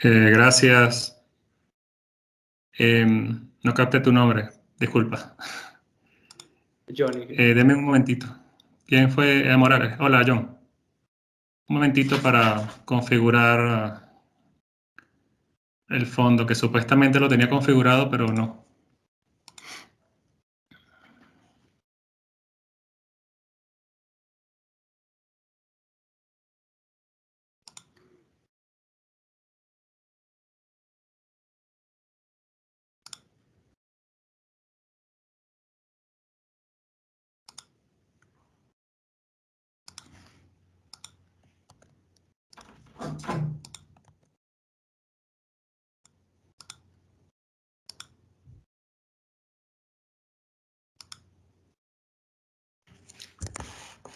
Gracias. No capté tu nombre, disculpa. Johnny. Deme un momentito. ¿Quién fue? Morales. Hola, John. Un momentito para configurar el fondo, que supuestamente lo tenía configurado, pero no.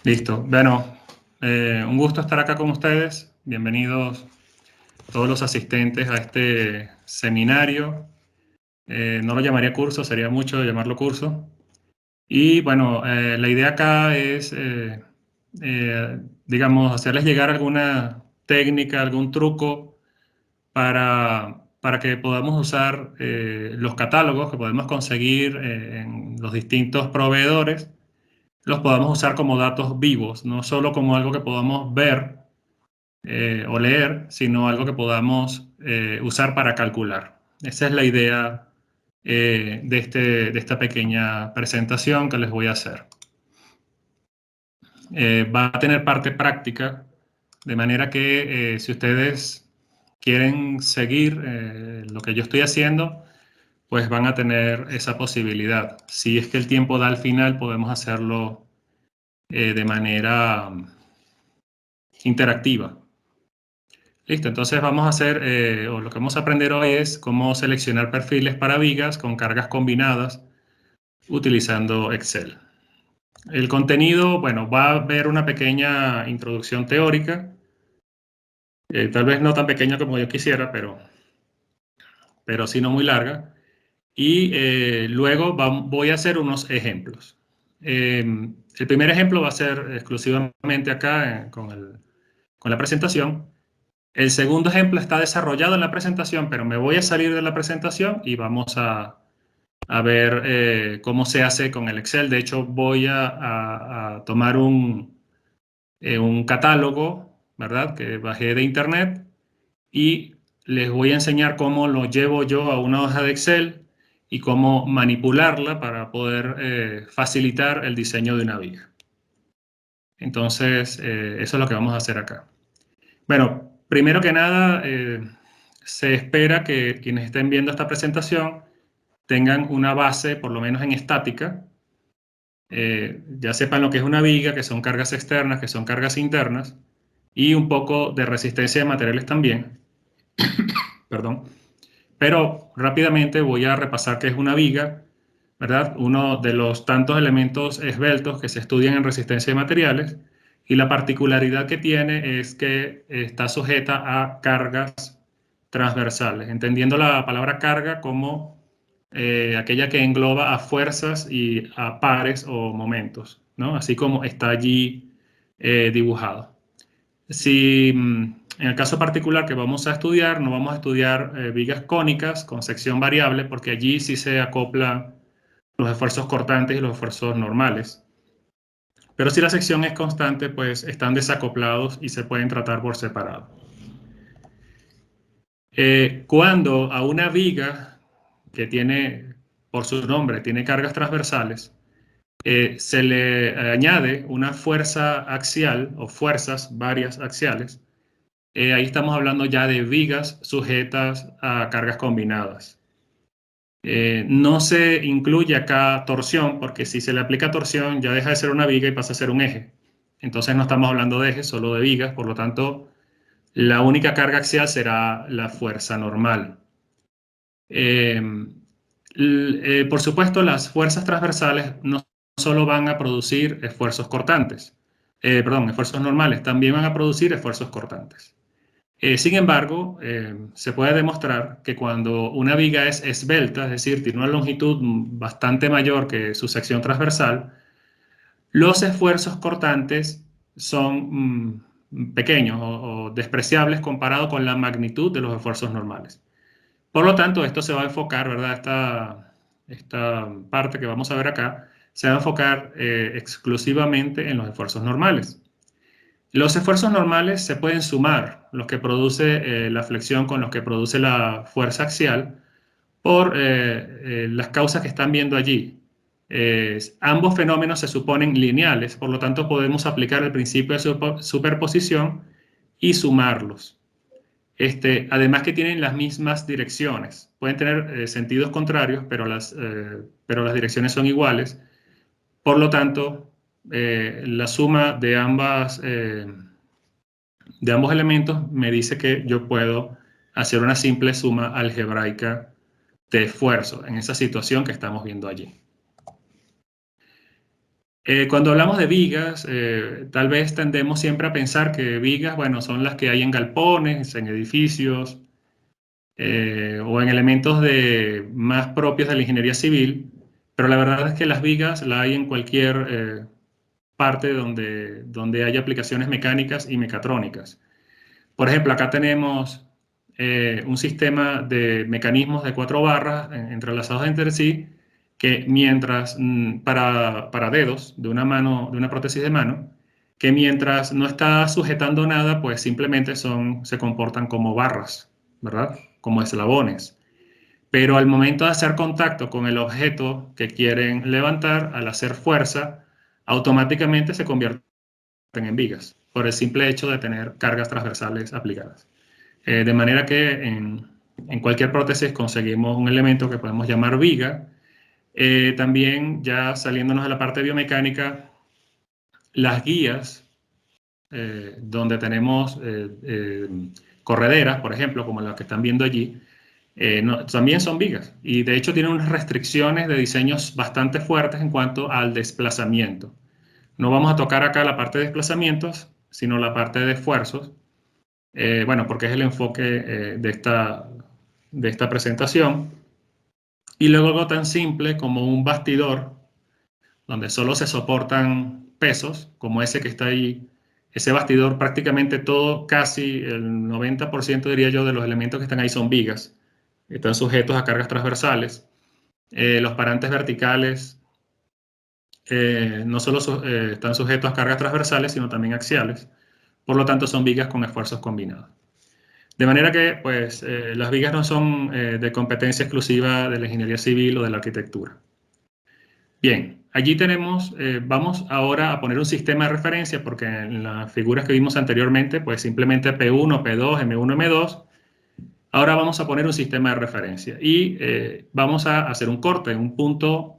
Listo. Bueno, un gusto estar acá con ustedes. Bienvenidos todos los asistentes a este seminario. No lo llamaría curso, sería mucho llamarlo curso. Y bueno, la idea acá es, digamos, hacerles llegar alguna técnica, algún truco para que podamos usar los catálogos que podemos conseguir en los distintos proveedores, los podamos usar como datos vivos, no solo como algo que podamos ver o leer, sino algo que podamos usar para calcular. Esa es la idea de esta pequeña presentación que les voy a hacer. Va a tener parte práctica, de manera que si ustedes quieren seguir lo que yo estoy haciendo, pues van a tener esa posibilidad. Si es que el tiempo da al final, podemos hacerlo de manera interactiva. Listo, entonces vamos a hacer, o lo que vamos a aprender hoy es cómo seleccionar perfiles para vigas con cargas combinadas utilizando Excel. El contenido, bueno, va a haber una pequeña introducción teórica, tal vez no tan pequeña como yo quisiera, pero sí no muy larga. Y luego voy a hacer unos ejemplos. El primer ejemplo va a ser exclusivamente acá con la presentación. El segundo ejemplo está desarrollado en la presentación, pero me voy a salir de la presentación y vamos a ver cómo se hace con el Excel. De hecho, voy a tomar un catálogo, ¿verdad?, que bajé de internet y les voy a enseñar cómo lo llevo yo a una hoja de Excel y cómo manipularla para poder facilitar el diseño de una viga. Entonces, eso es lo que vamos a hacer acá. Bueno, primero que nada, se espera que quienes estén viendo esta presentación tengan una base, por lo menos en estática. Ya sepan lo que es una viga, que son cargas externas, que son cargas internas, y un poco de resistencia de materiales también. Perdón. Pero rápidamente voy a repasar qué es una viga, ¿verdad? Uno de los tantos elementos esbeltos que se estudian en resistencia de materiales, y la particularidad que tiene es que está sujeta a cargas transversales, entendiendo la palabra carga como aquella que engloba a fuerzas y a pares o momentos, ¿no? Así como está allí dibujado. Si en el caso particular que vamos a estudiar, no vamos a estudiar vigas cónicas con sección variable, porque allí sí se acoplan los esfuerzos cortantes y los esfuerzos normales. Pero si la sección es constante, pues están desacoplados y se pueden tratar por separado. Cuando a una viga que tiene, por su nombre, tiene cargas transversales, se le añade una fuerza axial o fuerzas varias axiales, ahí estamos hablando ya de vigas sujetas a cargas combinadas. No se incluye acá torsión, porque si se le aplica torsión ya deja de ser una viga y pasa a ser un eje. Entonces no estamos hablando de ejes, solo de vigas, por lo tanto la única carga axial será la fuerza normal. Por supuesto, las fuerzas transversales no solo van a producir esfuerzos cortantes, esfuerzos normales, también van a producir esfuerzos cortantes. Sin embargo, se puede demostrar que cuando una viga es esbelta, es decir, tiene una longitud bastante mayor que su sección transversal, los esfuerzos cortantes son pequeños o despreciables comparado con la magnitud de los esfuerzos normales. Por lo tanto, esto se va a enfocar, ¿verdad? Esta parte que vamos a ver acá se va a enfocar exclusivamente en los esfuerzos normales. Los esfuerzos normales se pueden sumar, los que produce la flexión con los que produce la fuerza axial, por las causas que están viendo allí. Ambos fenómenos se suponen lineales, por lo tanto podemos aplicar el principio de superposición y sumarlos. Además que tienen las mismas direcciones. Pueden tener sentidos contrarios, pero las direcciones son iguales. Por lo tanto, la suma de ambos elementos me dice que yo puedo hacer una simple suma algebraica de esfuerzo en esa situación que estamos viendo allí. Cuando hablamos de vigas, tal vez tendemos siempre a pensar que vigas, bueno, son las que hay en galpones, en edificios, o en elementos más propios de la ingeniería civil, pero la verdad es que las vigas las hay en cualquier parte donde haya aplicaciones mecánicas y mecatrónicas. Por ejemplo, acá tenemos un sistema de mecanismos de 4 barras entrelazados entre sí, que mientras, para dedos de una mano, de una prótesis de mano, que mientras no está sujetando nada, pues simplemente se comportan como barras, ¿verdad? Como eslabones. Pero al momento de hacer contacto con el objeto que quieren levantar, al hacer fuerza, automáticamente se convierten en vigas, por el simple hecho de tener cargas transversales aplicadas. De manera que en cualquier prótesis conseguimos un elemento que podemos llamar viga. También, ya saliéndonos de la parte biomecánica, las guías, donde tenemos correderas, por ejemplo, como las que están viendo allí, también son vigas. Y de hecho tienen unas restricciones de diseños bastante fuertes en cuanto al desplazamiento. No vamos a tocar acá la parte de desplazamientos, sino la parte de esfuerzos. Bueno, porque es el enfoque de esta presentación. Y luego algo tan simple como un bastidor, donde solo se soportan pesos, como ese que está ahí. Ese bastidor, prácticamente todo, casi el 90% diría yo, de los elementos que están ahí son vigas. Están sujetos a cargas transversales. Los parantes verticales no solo están sujetos a cargas transversales, sino también axiales. Por lo tanto, son vigas con esfuerzos combinados. De manera que, pues, las vigas no son de competencia exclusiva de la ingeniería civil o de la arquitectura. Bien, allí tenemos, vamos ahora a poner un sistema de referencia, porque en las figuras que vimos anteriormente, pues simplemente P1, P2, M1, M2. Ahora vamos a poner un sistema de referencia y vamos a hacer un corte en un punto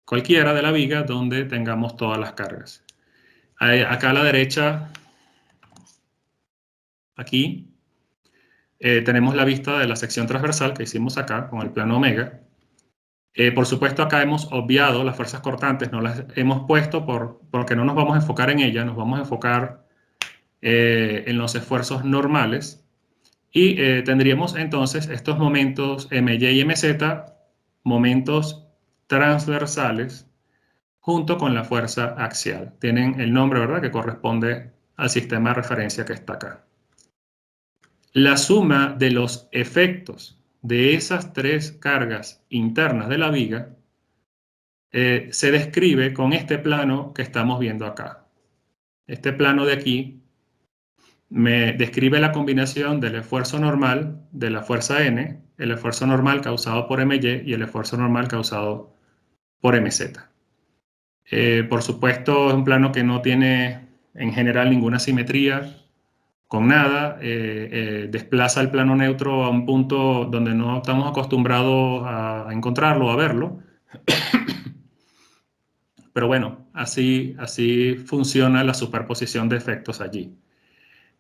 cualquiera de la viga donde tengamos todas las cargas. Acá a la derecha, aquí, tenemos la vista de la sección transversal que hicimos acá con el plano omega. Por supuesto, acá hemos obviado las fuerzas cortantes, no las hemos puesto porque no nos vamos a enfocar en ellas, nos vamos a enfocar en los esfuerzos normales. Y tendríamos entonces estos momentos MY y MZ, momentos transversales, junto con la fuerza axial. Tienen el nombre, ¿verdad?, que corresponde al sistema de referencia que está acá. La suma de los efectos de esas 3 cargas internas de la viga se describe con este plano que estamos viendo acá. Este plano de aquí me describe la combinación del esfuerzo normal de la fuerza N, el esfuerzo normal causado por MY y el esfuerzo normal causado por MZ. Por supuesto, es un plano que no tiene en general ninguna simetría con nada. Desplaza el plano neutro a un punto donde no estamos acostumbrados a encontrarlo, a verlo. Pero bueno, así funciona la superposición de efectos allí.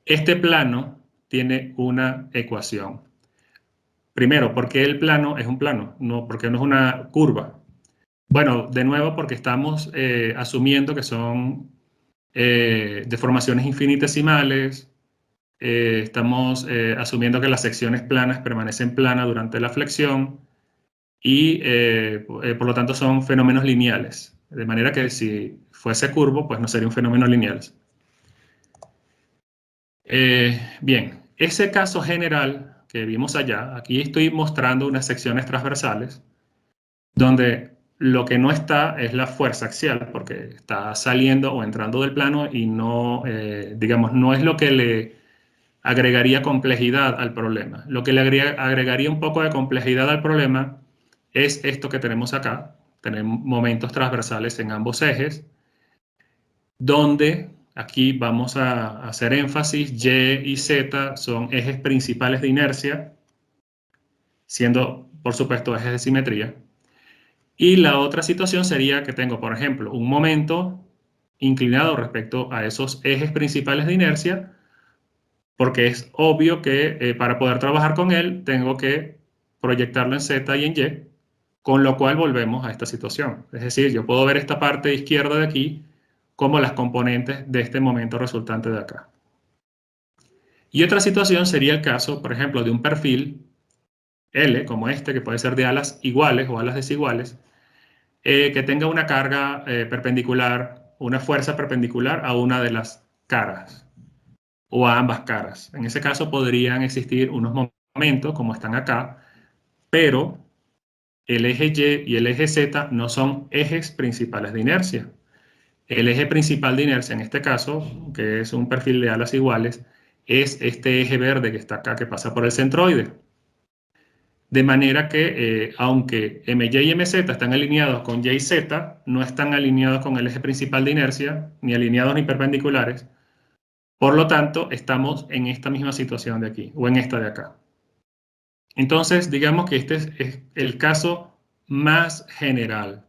Este plano tiene una ecuación. Primero, ¿por qué el plano es un plano? No, porque no es una curva. Bueno, de nuevo, porque estamos asumiendo que son deformaciones infinitesimales. Estamos asumiendo que las secciones planas permanecen planas durante la flexión y por lo tanto son fenómenos lineales. De manera que si fuese curvo, pues no sería un fenómeno lineal. Bien, ese caso general que vimos allá, aquí estoy mostrando unas secciones transversales donde lo que no está es la fuerza axial, porque está saliendo o entrando del plano y no, digamos, no es lo que le agregaría complejidad al problema. Lo que le agregaría un poco de complejidad al problema es esto que tenemos acá. Tenemos momentos transversales en ambos ejes, donde aquí vamos a hacer énfasis, Y y Z son ejes principales de inercia, siendo, por supuesto, ejes de simetría. Y la otra situación sería que tengo, por ejemplo, un momento inclinado respecto a esos ejes principales de inercia, porque es obvio que para poder trabajar con él tengo que proyectarlo en Z y en Y, con lo cual volvemos a esta situación. Es decir, yo puedo ver esta parte izquierda de aquí como las componentes de este momento resultante de acá. Y otra situación sería el caso, por ejemplo, de un perfil L, como este, que puede ser de alas iguales o alas desiguales, que tenga una carga perpendicular, una fuerza perpendicular a una de las caras o a ambas caras. En ese caso podrían existir unos momentos, como están acá, pero el eje Y y el eje Z no son ejes principales de inercia. El eje principal de inercia, en este caso, que es un perfil de alas iguales, es este eje verde que está acá, que pasa por el centroide. De manera que, aunque MY y MZ están alineados con Y y Z, no están alineados con el eje principal de inercia, ni alineados ni perpendiculares. Por lo tanto, estamos en esta misma situación de aquí, o en esta de acá. Entonces, digamos que este es el caso más general.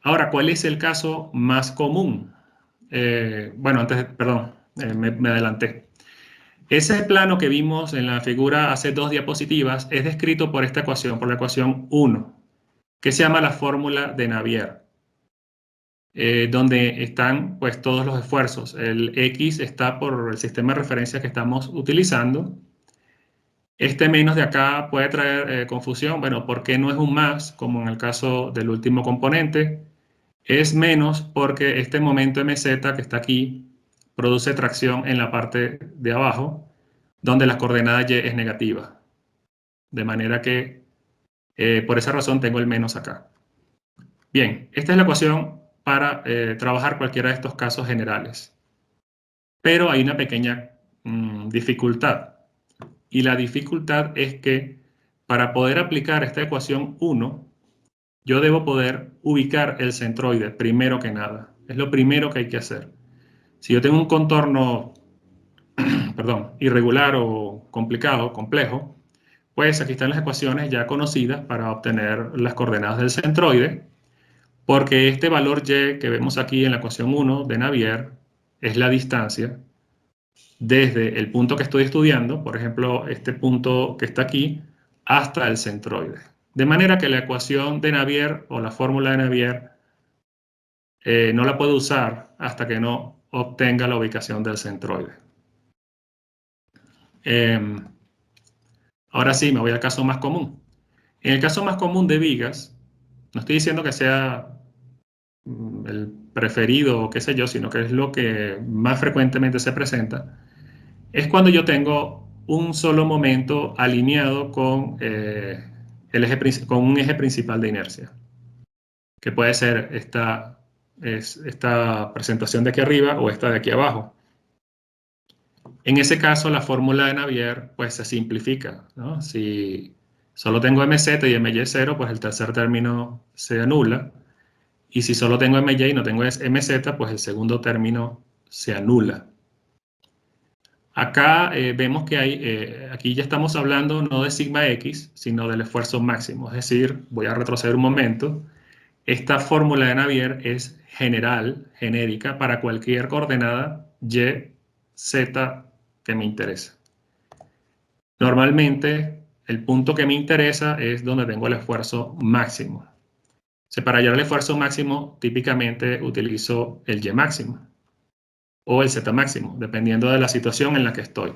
Ahora, ¿cuál es el caso más común? Bueno, antes, perdón, me adelanté. Ese plano que vimos en la figura hace 2 diapositivas es descrito por esta ecuación, por la ecuación 1, que se llama la fórmula de Navier, donde están pues todos los esfuerzos. El X está por el sistema de referencia que estamos utilizando. Este menos de acá puede traer confusión. Bueno, ¿por qué no es un más, como en el caso del último componente? Es menos porque este momento MZ que está aquí produce tracción en la parte de abajo, donde la coordenada Y es negativa. De manera que por esa razón tengo el menos acá. Bien, esta es la ecuación para trabajar cualquiera de estos casos generales. Pero hay una pequeña dificultad. Y la dificultad es que para poder aplicar esta ecuación 1, yo debo poder ubicar el centroide primero que nada. Es lo primero que hay que hacer. Si yo tengo un contorno perdón, irregular o complicado, complejo, pues aquí están las ecuaciones ya conocidas para obtener las coordenadas del centroide, porque este valor Y que vemos aquí en la ecuación 1 de Navier es la distancia desde el punto que estoy estudiando, por ejemplo, este punto que está aquí, hasta el centroide. De manera que la ecuación de Navier o la fórmula de Navier no la puedo usar hasta que no obtenga la ubicación del centroide. Ahora sí, me voy al caso más común. En el caso más común de vigas, no estoy diciendo que sea el preferido o qué sé yo, sino que es lo que más frecuentemente se presenta, es cuando yo tengo un solo momento alineado con, con un eje principal de inercia, que puede ser esta presentación de aquí arriba o esta de aquí abajo. En ese caso, la fórmula de Navier pues se simplifica, ¿no? Si solo tengo MZ y MY0, pues el tercer término se anula. Y si solo tengo MY y no tengo MZ, pues el segundo término se anula. Acá vemos que aquí ya estamos hablando no de sigma X, sino del esfuerzo máximo. Es decir, voy a retroceder un momento. Esta fórmula de Navier es general, genérica, para cualquier coordenada Y, Z que me interesa. Normalmente, el punto que me interesa es donde tengo el esfuerzo máximo. Para hallar el esfuerzo máximo, típicamente utilizo el Y máximo o el Z máximo, dependiendo de la situación en la que estoy.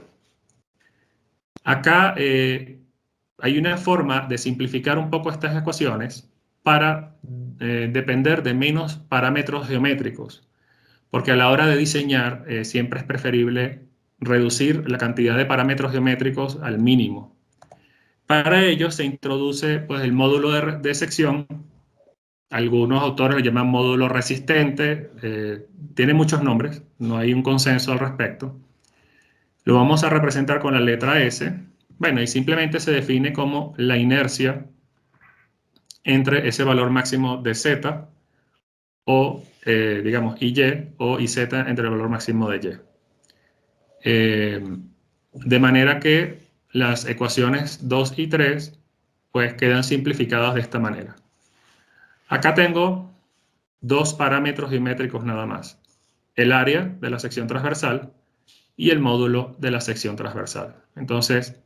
Acá hay una forma de simplificar un poco estas ecuaciones para depender de menos parámetros geométricos. porque a la hora de diseñar siempre es preferible reducir la cantidad de parámetros geométricos al mínimo. Para ello se introduce pues, el módulo de sección. Algunos autores lo llaman módulo resistente, tiene muchos nombres, no hay un consenso al respecto. Lo vamos a representar con la letra S. Bueno, y simplemente se define como la inercia entre ese valor máximo de Z o, digamos, IY o IZ entre el valor máximo de Y. De manera que las ecuaciones 2 y 3 pues quedan simplificadas de esta manera. Acá tengo dos parámetros geométricos nada más. El área de la sección transversal y el módulo de la sección transversal. Entonces,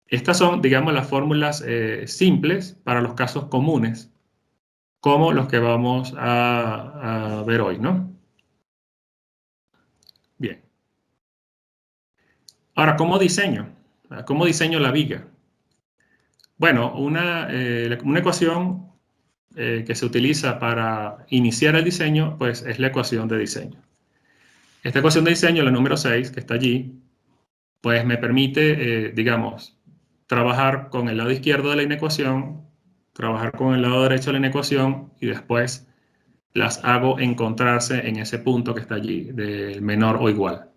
estas son, digamos, las fórmulas simples para los casos comunes, como los que vamos a ver hoy, ¿no? Bien. Ahora, ¿cómo diseño? ¿Cómo diseño la viga? Bueno, una ecuación que se utiliza para iniciar el diseño, pues es la ecuación de diseño. Esta ecuación de diseño, la número 6, que está allí, pues me permite, digamos, trabajar con el lado izquierdo de la inecuación, trabajar con el lado derecho de la inecuación y después las hago encontrarse en ese punto que está allí, del menor o igual.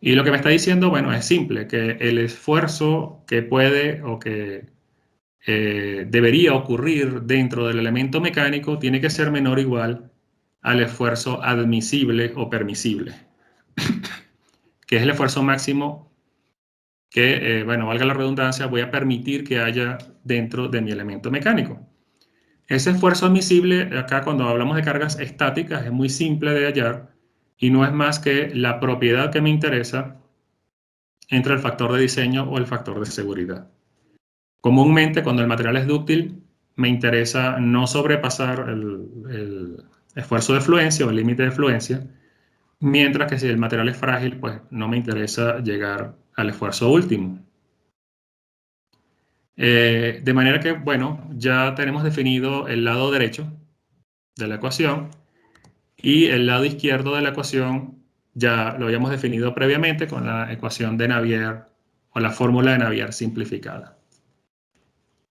Y lo que me está diciendo, bueno, es simple, que el esfuerzo que puede o que debería ocurrir dentro del elemento mecánico tiene que ser menor o igual al esfuerzo admisible o permisible, que es el esfuerzo máximo que, bueno, valga la redundancia, voy a permitir que haya dentro de mi elemento mecánico. Ese esfuerzo admisible, acá cuando hablamos de cargas estáticas, es muy simple de hallar y no es más que la propiedad que me interesa entre el factor de diseño o el factor de seguridad. Comúnmente, cuando el material es dúctil, me interesa no sobrepasar el esfuerzo de fluencia o el límite de fluencia, mientras que si el material es frágil, pues no me interesa llegar al esfuerzo último. De manera que, bueno, ya tenemos definido el lado derecho de la ecuación y el lado izquierdo de la ecuación ya lo habíamos definido previamente con la ecuación de Navier o la fórmula de Navier simplificada.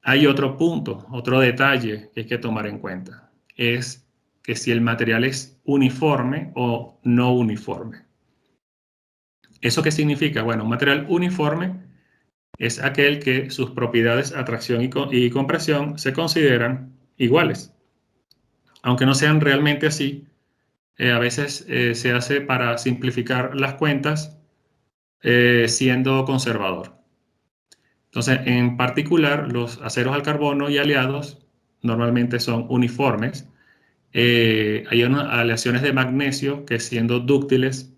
Hay otro punto, otro detalle que hay que tomar en cuenta, es que si el material es uniforme o no uniforme. ¿Eso qué significa? Bueno, un material uniforme es aquel que sus propiedades atracción y compresión se consideran iguales. Aunque no sean realmente así, a veces se hace para simplificar las cuentas siendo conservador. Entonces, en particular, los aceros al carbono y aliados normalmente son uniformes. Hay unas aleaciones de magnesio que siendo dúctiles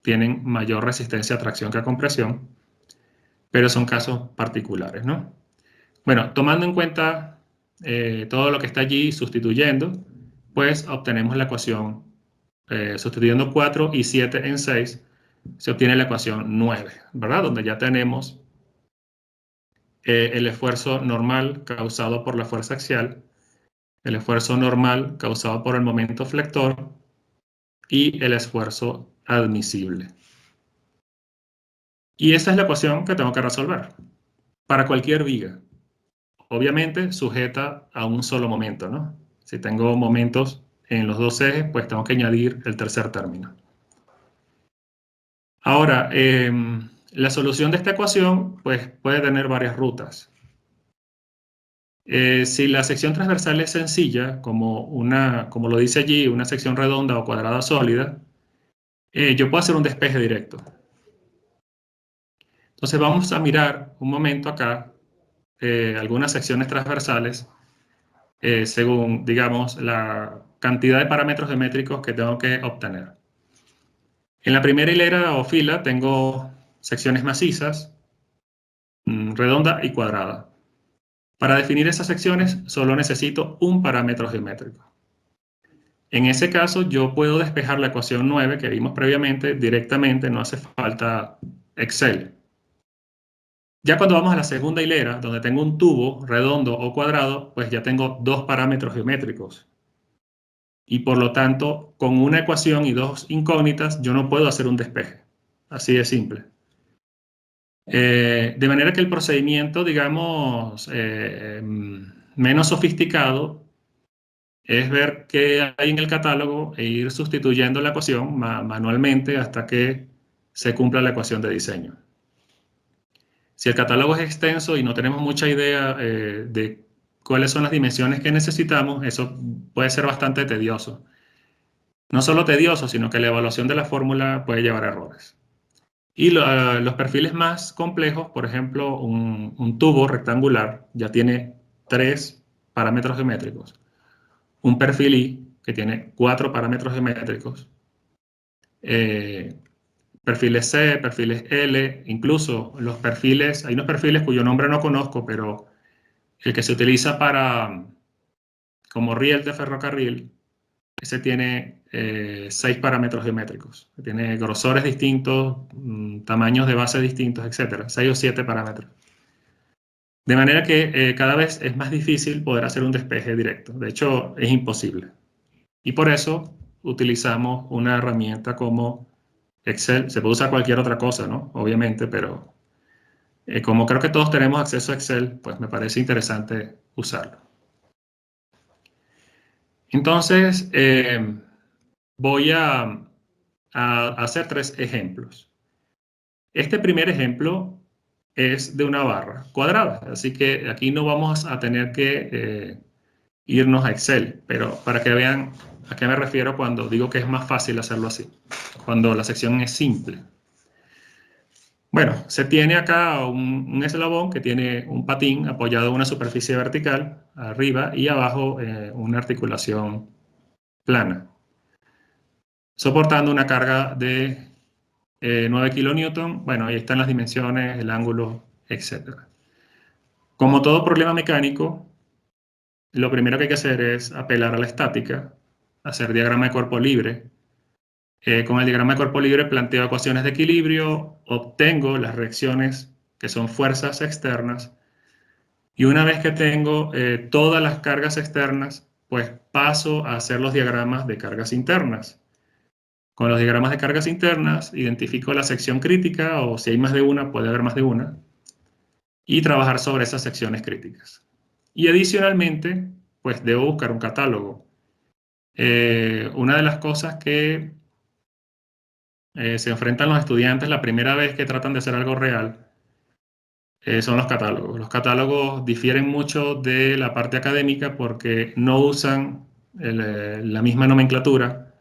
tienen mayor resistencia a tracción que a compresión, pero son casos particulares, ¿no? Bueno, tomando en cuenta todo lo que está allí sustituyendo, pues obtenemos la ecuación, sustituyendo 4 y 7 en 6, se obtiene la ecuación 9, ¿verdad? Donde ya tenemos el esfuerzo normal causado por la fuerza axial, el esfuerzo normal causado por el momento flector y el esfuerzo admisible. Y esa es la ecuación que tengo que resolver para cualquier viga. Obviamente sujeta a un solo momento, ¿no? Si tengo momentos en los dos ejes, pues tengo que añadir el tercer término. Ahora, la solución de esta ecuación pues, puede tener varias rutas. Si la sección transversal es sencilla, como lo dice allí, una sección redonda o cuadrada sólida, yo puedo hacer un despeje directo. Entonces vamos a mirar un momento acá algunas secciones transversales según, digamos, la cantidad de parámetros geométricos que tengo que obtener. En la primera hilera o fila tengo secciones macizas, redonda y cuadrada. Para definir esas secciones solo necesito un parámetro geométrico. En ese caso yo puedo despejar la ecuación 9 que vimos previamente directamente, no hace falta Excel. Ya cuando vamos a la segunda hilera, donde tengo un tubo redondo o cuadrado, pues ya tengo dos parámetros geométricos. y por lo tanto, con una ecuación y dos incógnitas, yo no puedo hacer un despeje. Así de simple. De manera que el procedimiento, digamos, menos sofisticado es ver qué hay en el catálogo e ir sustituyendo la ecuación manualmente hasta que se cumpla la ecuación de diseño. Si el catálogo es extenso y no tenemos mucha idea de cuáles son las dimensiones que necesitamos, eso puede ser bastante tedioso. No solo tedioso, sino que la evaluación de la fórmula puede llevar a errores. Y los perfiles más complejos, por ejemplo, un tubo rectangular ya tiene 3 parámetros geométricos. Un perfil I, que tiene 4 parámetros geométricos. Perfiles C, perfiles L, incluso los perfiles, hay unos perfiles cuyo nombre no conozco, pero el que se utiliza como riel de ferrocarril, ese tiene 6 parámetros geométricos. Tiene grosores distintos, tamaños de base distintos, etc. 6 o 7 parámetros. De manera que cada vez es más difícil poder hacer un despeje directo. De hecho, es imposible. Y por eso utilizamos una herramienta como Excel. Se puede usar cualquier otra cosa, ¿no? Obviamente, pero como creo que todos tenemos acceso a Excel, pues me parece interesante usarlo. Entonces, voy a hacer 3 ejemplos. Este primer ejemplo es de una barra cuadrada, así que aquí no vamos a tener que irnos a Excel, pero para que vean a qué me refiero cuando digo que es más fácil hacerlo así, cuando la sección es simple. Bueno, se tiene acá un eslabón que tiene un patín apoyado en una superficie vertical, arriba y abajo una articulación plana, soportando una carga de 9 kN. Bueno, ahí están las dimensiones, el ángulo, etc. Como todo problema mecánico, lo primero que hay que hacer es apelar a la estática, hacer diagrama de cuerpo libre. Con el diagrama de cuerpo libre planteo ecuaciones de equilibrio, obtengo las reacciones que son fuerzas externas, y una vez que tengo todas las cargas externas, pues paso a hacer los diagramas de cargas internas. Con los diagramas de cargas internas identifico la sección crítica, o si hay más de una, puede haber más de una, y trabajar sobre esas secciones críticas. Y adicionalmente, pues debo buscar un catálogo. Una de las cosas que se enfrentan los estudiantes la primera vez que tratan de hacer algo real son los catálogos. Los catálogos difieren mucho de la parte académica porque no usan la misma nomenclatura,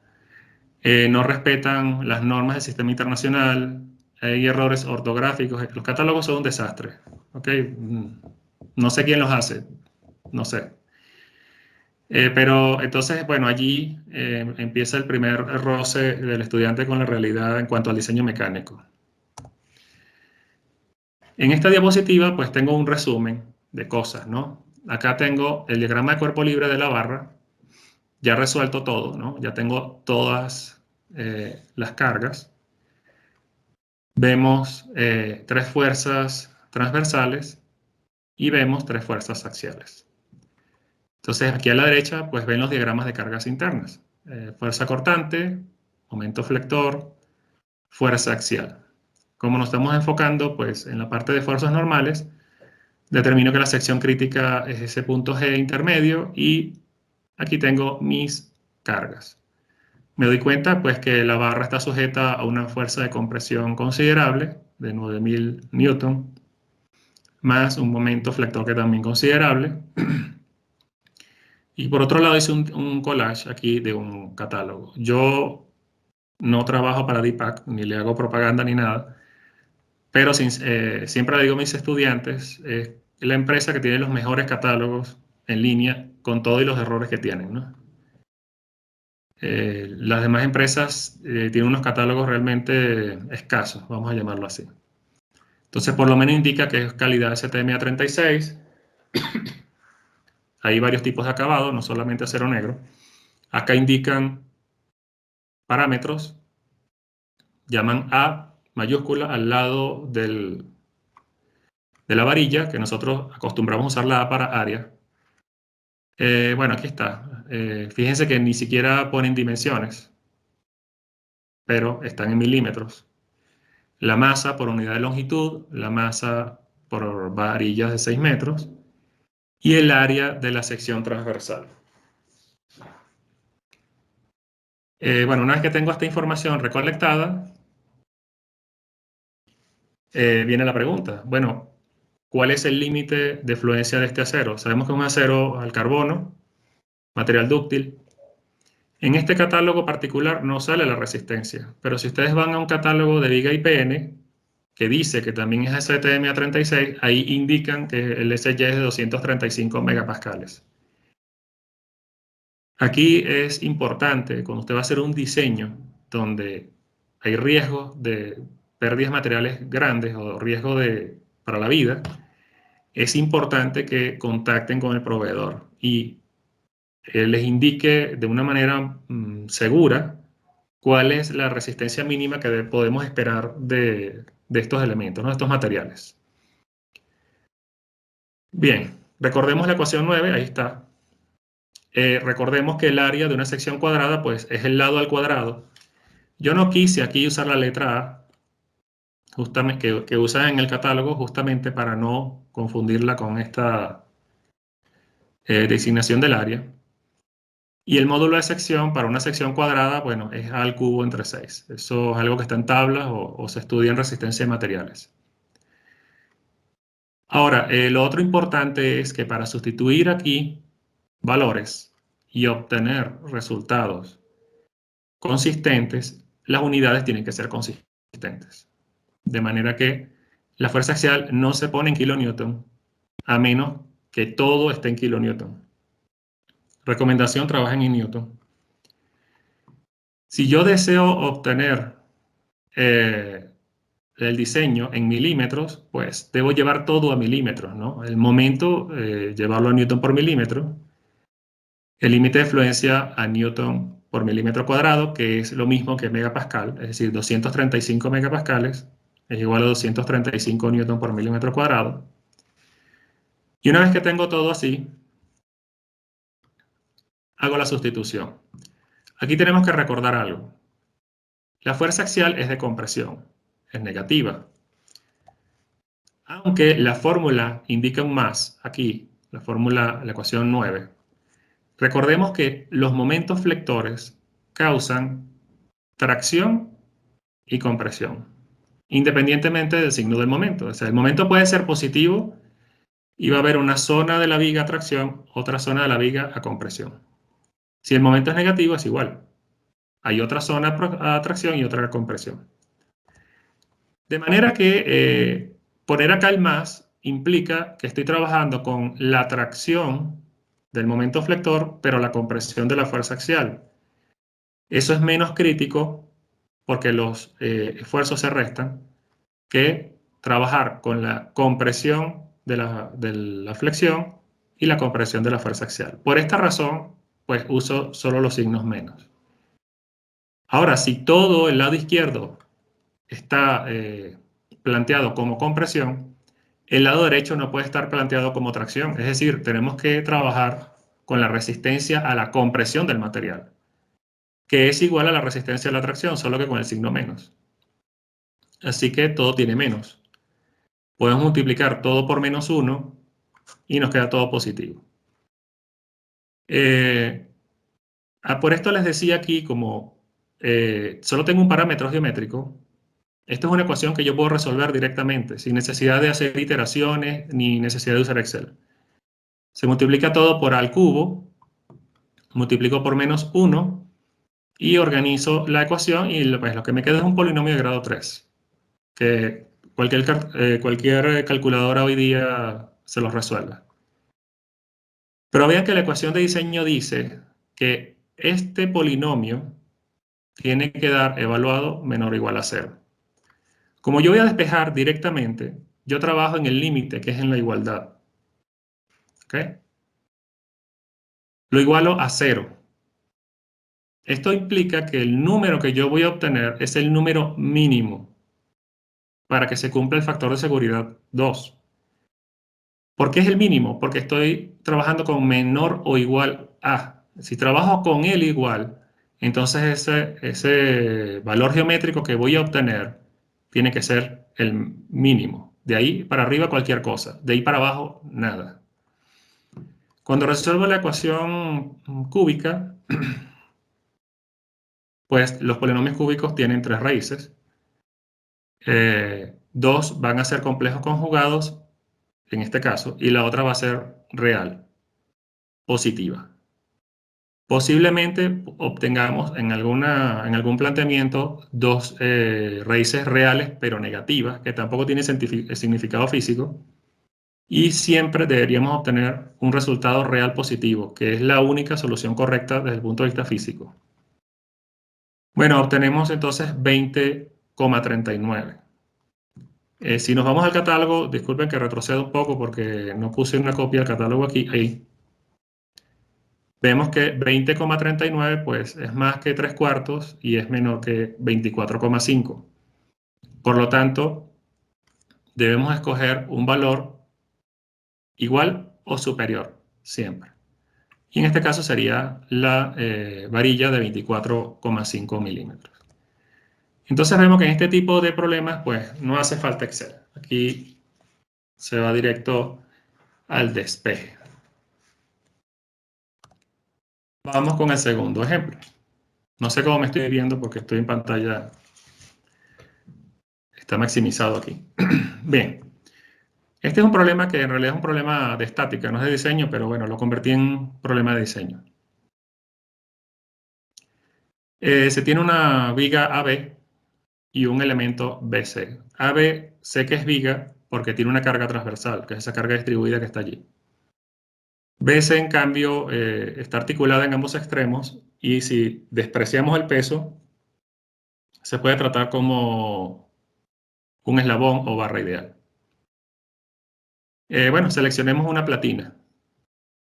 no respetan las normas del sistema internacional, hay errores ortográficos. Los catálogos son un desastre. ¿Okay? No sé quién los hace, no sé. Pero entonces, bueno, allí empieza el primer roce del estudiante con la realidad en cuanto al diseño mecánico. En esta diapositiva, pues tengo un resumen de cosas, ¿no? Acá tengo el diagrama de cuerpo libre de la barra, ya resuelto todo, ¿no? Ya tengo todas las cargas. Vemos 3 fuerzas transversales y vemos 3 fuerzas axiales. Entonces, aquí a la derecha, pues ven los diagramas de cargas internas. Fuerza cortante, momento flector, fuerza axial. Como nos estamos enfocando, pues, en la parte de fuerzas normales, determino que la sección crítica es ese punto G intermedio y aquí tengo mis cargas. Me doy cuenta, pues, que la barra está sujeta a una fuerza de compresión considerable de 9000 Newton, más un momento flector que también considerable. Y por otro lado hice un collage aquí de un catálogo. Yo no trabajo para Deepak, ni le hago propaganda ni nada, pero siempre le digo a mis estudiantes, es la empresa que tiene los mejores catálogos en línea con todos los errores que tienen, ¿no? Las demás empresas tienen unos catálogos realmente escasos, vamos a llamarlo así. Entonces, por lo menos indica que es calidad STM-A36. Hay varios tipos de acabado, no solamente acero negro. Acá indican parámetros, llaman A mayúscula al lado de la varilla, que nosotros acostumbramos a usar la A para área. Bueno, aquí está. Fíjense que ni siquiera ponen dimensiones, pero están en milímetros. La masa por unidad de longitud, la masa por varillas de 6 metros y el área de la sección transversal. Bueno, una vez que tengo esta información recolectada, viene la pregunta. Bueno, ¿cuál es el límite de fluencia de este acero? Sabemos que es un acero al carbono, material dúctil. En este catálogo particular no sale la resistencia, pero si ustedes van a un catálogo de viga IPN, que dice que también es STM A36, ahí indican que el SY es de 235 megapascales. Aquí es importante, cuando usted va a hacer un diseño donde hay riesgos de pérdidas materiales grandes o riesgo para la vida, es importante que contacten con el proveedor y les indique de una manera segura cuál es la resistencia mínima que podemos esperar de estos elementos, ¿no? De estos materiales. Bien, recordemos la ecuación 9, ahí está. Recordemos que el área de una sección cuadrada pues, es el lado al cuadrado. Yo no quise aquí usar la letra A, justamente, que usan en el catálogo, justamente para no confundirla con esta designación del área. Y el módulo de sección para una sección cuadrada, bueno, es A al cubo entre 6. Eso es algo que está en tablas o se estudia en resistencia de materiales. Ahora, lo otro importante es que para sustituir aquí valores y obtener resultados consistentes, las unidades tienen que ser consistentes. De manera que la fuerza axial no se pone en kilonewton a menos que todo esté en kilonewton. Recomendación, trabajen en newton. Si yo deseo obtener el diseño en milímetros, pues debo llevar todo a milímetros, ¿no? El momento, llevarlo a newton por milímetro. El límite de fluencia a newton por milímetro cuadrado, que es lo mismo que megapascal, es decir, 235 megapascales, es igual a 235 newton por milímetro cuadrado. Y una vez que tengo todo así, hago la sustitución. Aquí tenemos que recordar algo. La fuerza axial es de compresión, es negativa. Aunque la fórmula indica un más, aquí, la ecuación 9, recordemos que los momentos flectores causan tracción y compresión, independientemente del signo del momento. O sea, el momento puede ser positivo y va a haber una zona de la viga a tracción, otra zona de la viga a compresión. Si el momento es negativo, es igual. Hay otra zona a tracción y otra a compresión. De manera que poner acá el más implica que estoy trabajando con la tracción del momento flector, pero la compresión de la fuerza axial. Eso es menos crítico porque los esfuerzos se restan que trabajar con la compresión de la flexión y la compresión de la fuerza axial. Por esta razón, pues uso solo los signos menos. Ahora, si todo el lado izquierdo está planteado como compresión, el lado derecho no puede estar planteado como tracción. Es decir, tenemos que trabajar con la resistencia a la compresión del material, que es igual a la resistencia a la tracción, solo que con el signo menos. Así que todo tiene menos. Podemos multiplicar todo por menos 1 y nos queda todo positivo. Por esto les decía aquí, como solo tengo un parámetro geométrico, esta es una ecuación que yo puedo resolver directamente, sin necesidad de hacer iteraciones ni necesidad de usar Excel. Se multiplica todo por A al cubo, multiplico por menos 1 y organizo la ecuación y pues, lo que me queda es un polinomio de grado 3, que cualquier calculadora hoy día se los resuelve. Pero vean que la ecuación de diseño dice que este polinomio tiene que dar evaluado menor o igual a 0. Como yo voy a despejar directamente, yo trabajo en el límite, que es en la igualdad. ¿Ok? Lo igualo a 0. Esto implica que el número que yo voy a obtener es el número mínimo para que se cumpla el factor de seguridad 2. ¿Por qué es el mínimo? Porque estoy trabajando con menor o igual a. Si trabajo con el igual, entonces ese valor geométrico que voy a obtener tiene que ser el mínimo. De ahí para arriba cualquier cosa, de ahí para abajo nada. Cuando resuelvo la ecuación cúbica, pues los polinomios cúbicos tienen 3 raíces. 2 van a ser complejos conjugados, en este caso, y la otra va a ser real, positiva. Posiblemente obtengamos en algún planteamiento 2 raíces reales pero negativas, que tampoco tienen significado físico, y siempre deberíamos obtener un resultado real positivo, que es la única solución correcta desde el punto de vista físico. Bueno, obtenemos entonces 20,39. Si nos vamos al catálogo, disculpen que retrocedo un poco porque no puse una copia del catálogo aquí, ahí. Vemos que 20,39 pues es más que 3/4 y es menor que 24,5. Por lo tanto, debemos escoger un valor igual o superior siempre. Y en este caso sería la varilla de 24,5 milímetros. Entonces vemos que en este tipo de problemas pues no hace falta Excel. Aquí se va directo al despeje. Vamos con el segundo ejemplo. No sé cómo me estoy viendo porque estoy en pantalla. Está maximizado aquí. Bien. Este es un problema que en realidad es un problema de estática, no es de diseño, pero bueno, lo convertí en problema de diseño. Se tiene una viga AB y un elemento BC. AB sé que es viga porque tiene una carga transversal, que es esa carga distribuida que está allí. BC, en cambio, está articulada en ambos extremos y si despreciamos el peso, se puede tratar como un eslabón o barra ideal. Bueno, seleccionemos una platina,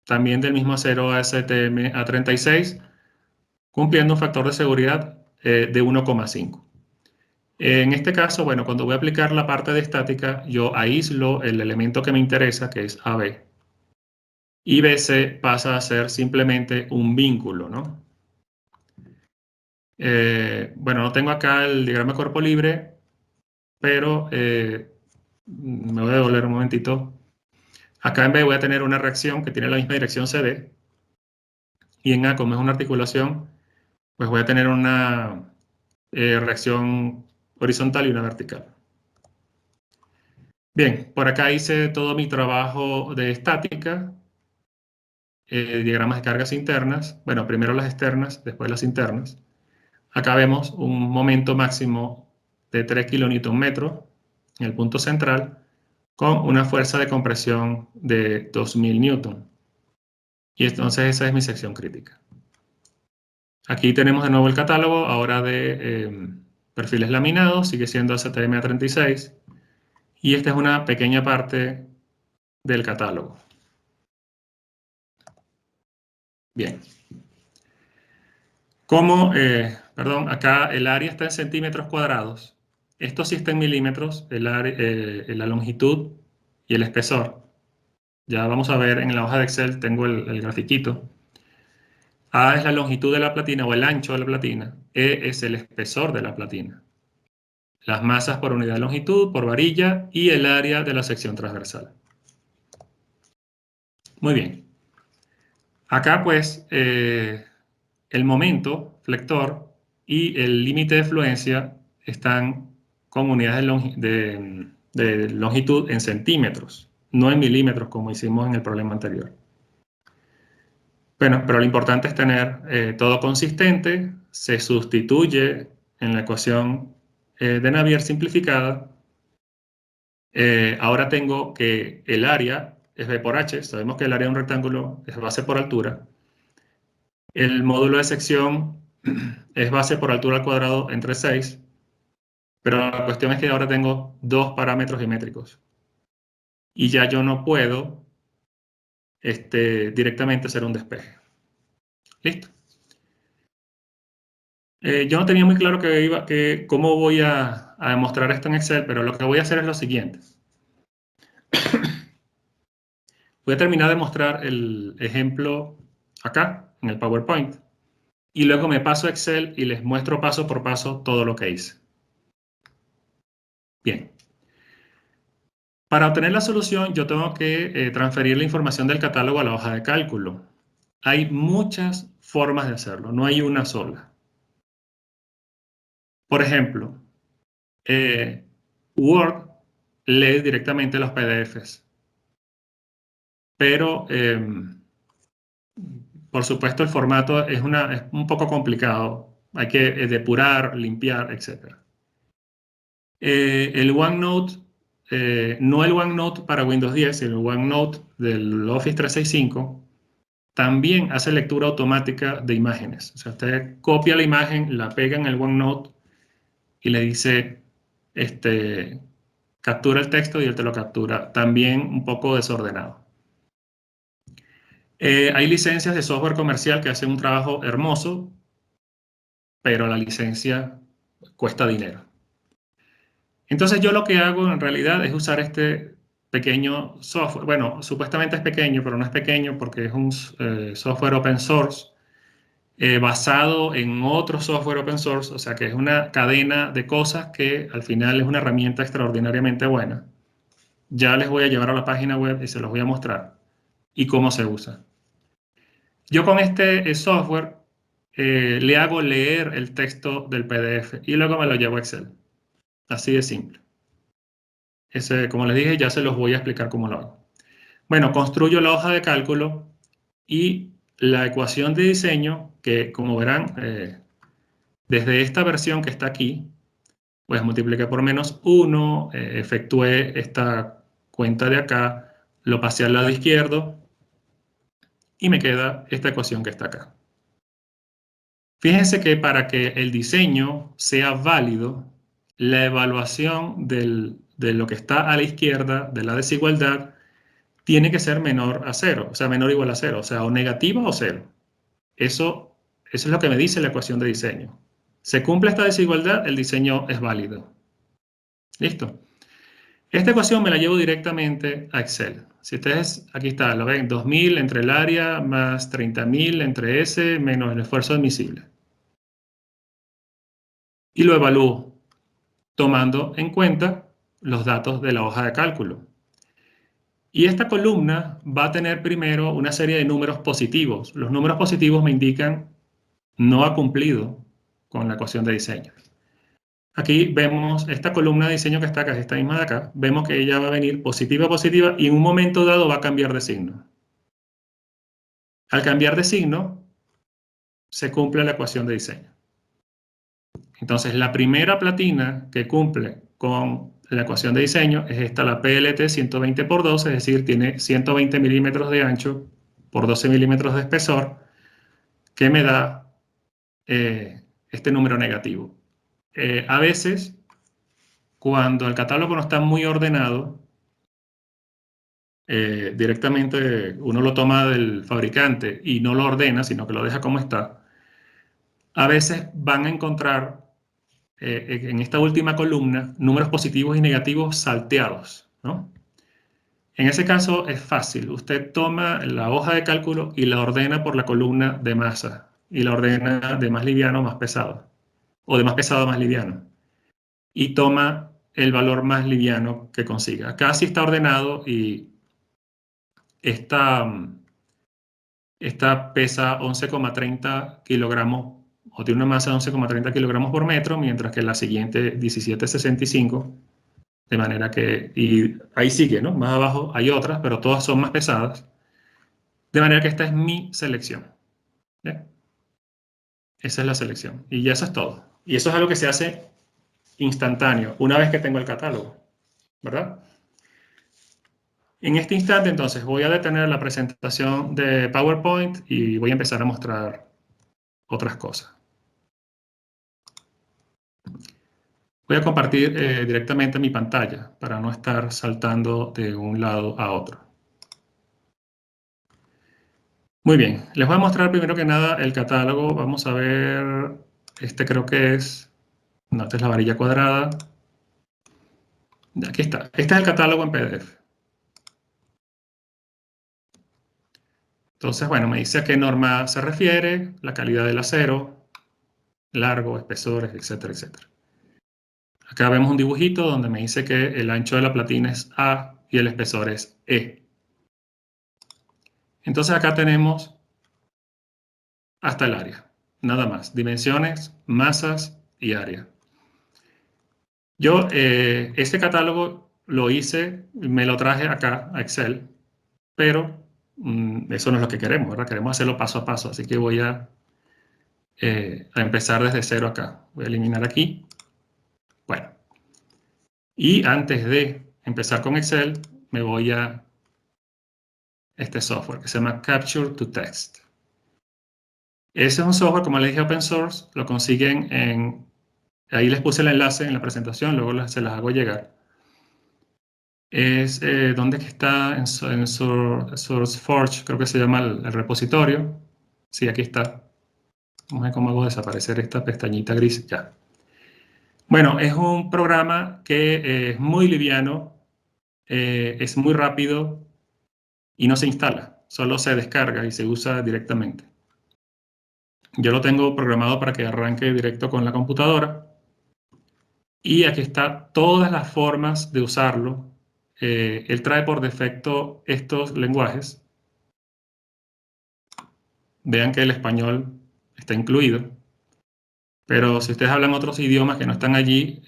también del mismo acero ASTM A36, cumpliendo un factor de seguridad de 1,5. En este caso, bueno, cuando voy a aplicar la parte de estática, yo aíslo el elemento que me interesa, que es AB. Y BC pasa a ser simplemente un vínculo, ¿no? Bueno, no tengo acá el diagrama de cuerpo libre, pero me voy a devolver un momentito. Acá en B voy a tener una reacción que tiene la misma dirección CD. Y en A, como es una articulación, pues voy a tener una reacción horizontal y una vertical. Bien, por acá hice todo mi trabajo de estática, diagramas de cargas internas, bueno, primero las externas, después las internas. Acá vemos un momento máximo de 3 kN en el punto central, con una fuerza de compresión de 2000 Newton. Y entonces esa es mi sección crítica. Aquí tenemos de nuevo el catálogo, ahora de perfiles laminados, sigue siendo ASTM A36. Y esta es una pequeña parte del catálogo. Bien. Perdón, acá el área está en centímetros cuadrados. Esto sí está en milímetros, la longitud y el espesor. Ya vamos a ver en la hoja de Excel, tengo el grafiquito. A es la longitud de la platina o el ancho de la platina. E es el espesor de la platina. Las masas por unidad de longitud, por varilla y el área de la sección transversal. Muy bien. Acá pues el momento flector y el límite de fluencia están con unidades de longitud en centímetros, no en milímetros como hicimos en el problema anterior. Bueno, pero lo importante es tener todo consistente, se sustituye en la ecuación de Navier simplificada. Ahora tengo que el área es B por H, sabemos que el área de un rectángulo es base por altura. El módulo de sección es base por altura al cuadrado entre 6, pero la cuestión es que ahora tengo 2 parámetros geométricos y ya yo no puedo directamente hacer un despeje. Listo. Yo no tenía muy claro cómo voy a demostrar esto en Excel, pero lo que voy a hacer es lo siguiente. Voy a terminar de mostrar el ejemplo acá, en el PowerPoint. Y luego me paso a Excel y les muestro paso por paso todo lo que hice. Bien. Para obtener la solución, yo tengo que transferir la información del catálogo a la hoja de cálculo. Hay muchas formas de hacerlo, no hay una sola. Por ejemplo, Word lee directamente los PDFs, pero por supuesto el formato es un poco complicado. Hay que depurar, limpiar, etc. El OneNote, no el OneNote para Windows 10, sino el OneNote del Office 365, también hace lectura automática de imágenes. O sea, usted copia la imagen, la pega en el OneNote y le dice, captura el texto y él te lo captura. También un poco desordenado. Hay licencias de software comercial que hacen un trabajo hermoso, pero la licencia cuesta dinero. Entonces yo lo que hago en realidad es usar este pequeño software. Bueno, supuestamente es pequeño, pero no es pequeño porque es un software open source basado en otro software open source, o sea que es una cadena de cosas que al final es una herramienta extraordinariamente buena. Ya les voy a llevar a la página web y se los voy a mostrar y cómo se usa. Yo con este software le hago leer el texto del PDF y luego me lo llevo a Excel. Así de simple. Como les dije, ya se los voy a explicar cómo lo hago. Bueno, construyo la hoja de cálculo y la ecuación de diseño, que como verán, desde esta versión que está aquí, pues multipliqué por -1, efectué esta cuenta de acá, lo pasé al lado izquierdo y me queda esta ecuación que está acá. Fíjense que para que el diseño sea válido, la evaluación de lo que está a la izquierda, de la desigualdad, tiene que ser menor a 0, o sea, menor o igual a 0, o sea, o negativa o 0. Eso es lo que me dice la ecuación de diseño. Se cumple esta desigualdad, el diseño es válido. ¿Listo? Esta ecuación me la llevo directamente a Excel. Si ustedes, aquí está, lo ven, 2000 entre el área más 30.000 entre S menos el esfuerzo admisible. Y lo evalúo tomando en cuenta los datos de la hoja de cálculo. Y esta columna va a tener primero una serie de números positivos. Los números positivos me indican no ha cumplido con la ecuación de diseño. Aquí vemos esta columna de diseño que está acá, esta misma de acá, vemos que ella va a venir positiva, positiva, y en un momento dado va a cambiar de signo. Al cambiar de signo, se cumple la ecuación de diseño. Entonces, la primera platina que cumple con la ecuación de diseño es esta, la PLT 120 por 12, es decir, tiene 120 milímetros de ancho por 12 milímetros de espesor, que me da este número negativo. A veces, cuando el catálogo no está muy ordenado, directamente uno lo toma del fabricante y no lo ordena, sino que lo deja como está, a veces van a encontrar en esta última columna números positivos y negativos salteados, ¿no? En ese caso es fácil. Usted toma la hoja de cálculo y la ordena por la columna de masa y la ordena de más liviano a más pesado o de más pesado a más liviano y toma el valor más liviano que consiga. Acá sí está ordenado y esta pesa 11,30 kilogramos o tiene una masa de 11,30 kilogramos por metro, mientras que la siguiente 17,65. De manera que, y ahí sigue, ¿no? Más abajo hay otras, pero todas son más pesadas. De manera que esta es mi selección. ¿Bien? Esa es la selección. Y ya eso es todo. Y eso es algo que se hace instantáneo, una vez que tengo el catálogo, ¿verdad? En este instante, entonces, voy a detener la presentación de PowerPoint y voy a empezar a mostrar otras cosas. Voy a compartir directamente mi pantalla para no estar saltando de un lado a otro. Muy bien, les voy a mostrar primero que nada el catálogo. Vamos a ver, creo que es, no, esta es la varilla cuadrada. Aquí está, este es el catálogo en PDF. Entonces, bueno, me dice a qué norma se refiere, la calidad del acero, largo, espesores, etcétera, etcétera. Acá vemos un dibujito donde me dice que el ancho de la platina es A y el espesor es E. Entonces acá tenemos hasta el área, nada más, dimensiones, masas y área. Yo este catálogo lo hice, me lo traje acá a Excel, pero eso no es lo que queremos, ¿verdad? Queremos hacerlo paso a paso, así que voy a empezar desde cero acá. Voy a eliminar aquí. Bueno, y antes de empezar con Excel, me voy a este software que se llama Capture to Text. Ese es un software, como les dije, open source, lo consiguen en... Ahí les puse el enlace en la presentación, luego se las hago llegar. Es donde está en SourceForge, creo que se llama el repositorio. Sí, aquí está. Vamos a ver cómo hago desaparecer esta pestañita gris. Ya. Bueno, es un programa que es muy liviano, es muy rápido y no se instala, solo se descarga y se usa directamente. Yo lo tengo programado para que arranque directo con la computadora. Y aquí está todas las formas de usarlo. Él trae por defecto estos lenguajes. Vean que el español está incluido. Pero si ustedes hablan otros idiomas que no están allí,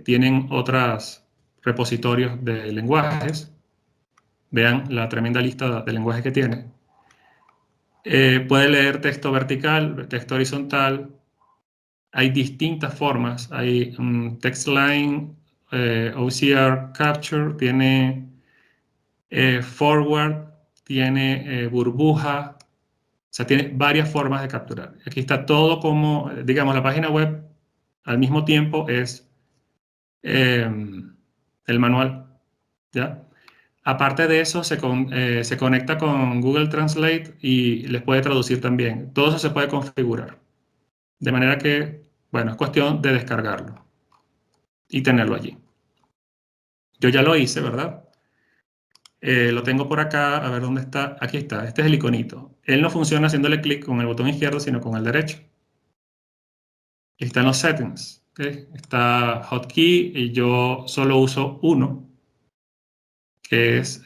tienen otros repositorios de lenguajes. Vean la tremenda lista de lenguajes que tiene. Puede leer texto vertical, texto horizontal. Hay distintas formas. Hay TextLine, OCR Capture, tiene forward, tiene burbuja. O sea, tiene varias formas de capturar. Aquí está todo como, digamos, la página web al mismo tiempo es el manual, ¿ya? Aparte de eso, se conecta con Google Translate y les puede traducir también. Todo eso se puede configurar. De manera que, bueno, es cuestión de descargarlo y tenerlo allí. Yo ya lo hice, ¿verdad? Lo tengo por acá, a ver dónde está. Aquí está, este es el iconito. Él no funciona haciéndole clic con el botón izquierdo, sino con el derecho. Aquí están los settings, ¿okay? Está hotkey y yo solo uso uno, que es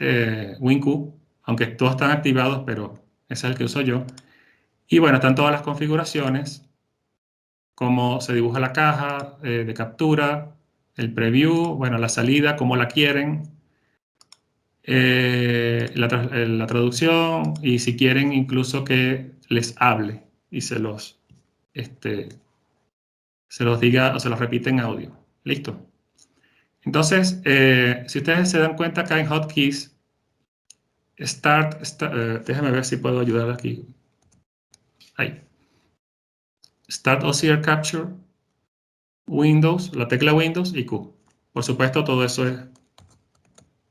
WinQ, aunque todos están activados, pero ese es el que uso yo. Y bueno, están todas las configuraciones, cómo se dibuja la caja de captura, el preview, bueno, la salida, cómo la quieren, la traducción y si quieren incluso que les hable y se los diga o se los repite en audio. Listo. Entonces, si ustedes se dan cuenta acá en Hotkeys, déjame ver si puedo ayudar aquí. Ahí. Start OCR Capture, Windows, la tecla Windows y Q. Por supuesto, todo eso es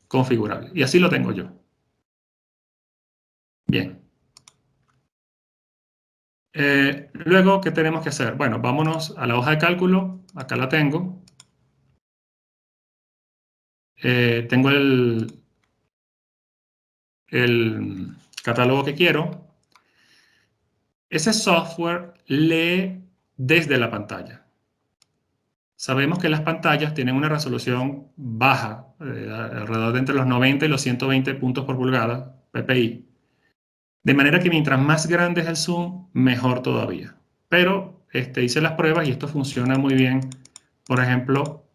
configurable. Y así lo tengo yo. Bien. Luego, ¿qué tenemos que hacer? Bueno, vámonos a la hoja de cálculo. Acá la tengo. Tengo el catálogo que quiero. Ese software lee desde la pantalla. Sabemos que las pantallas tienen una resolución baja, alrededor de entre los 90 y los 120 puntos por pulgada, ppi. De manera que mientras más grande es el zoom, mejor todavía. Pero hice las pruebas y esto funciona muy bien. Por ejemplo,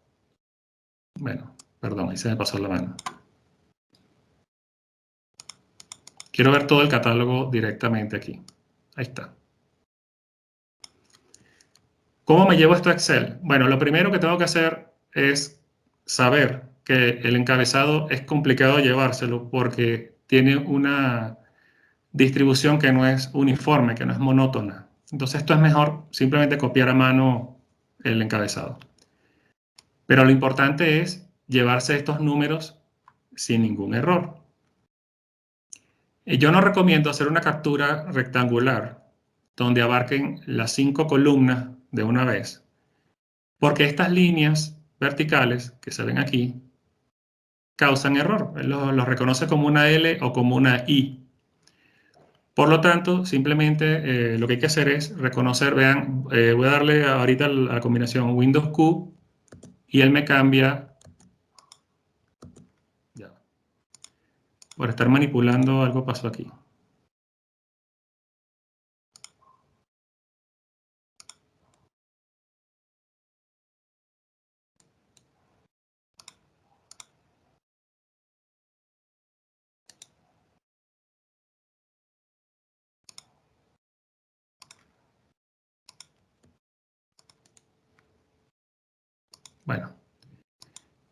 bueno, perdón, ahí se me pasó la mano. Quiero ver todo el catálogo directamente aquí. Ahí está. ¿Cómo me llevo esto a Excel? Bueno, lo primero que tengo que hacer es saber que el encabezado es complicado llevárselo porque tiene una distribución que no es uniforme, que no es monótona. Entonces esto es mejor simplemente copiar a mano el encabezado. Pero lo importante es llevarse estos números sin ningún error. Yo no recomiendo hacer una captura rectangular donde abarquen las 5 columnas de una vez, porque estas líneas verticales que se ven aquí causan error. Él lo reconoce como una L o como una I. Por lo tanto, simplemente lo que hay que hacer es reconocer, vean, voy a darle ahorita a la combinación Windows Q y él me cambia, ya, por estar manipulando algo pasó aquí. Bueno,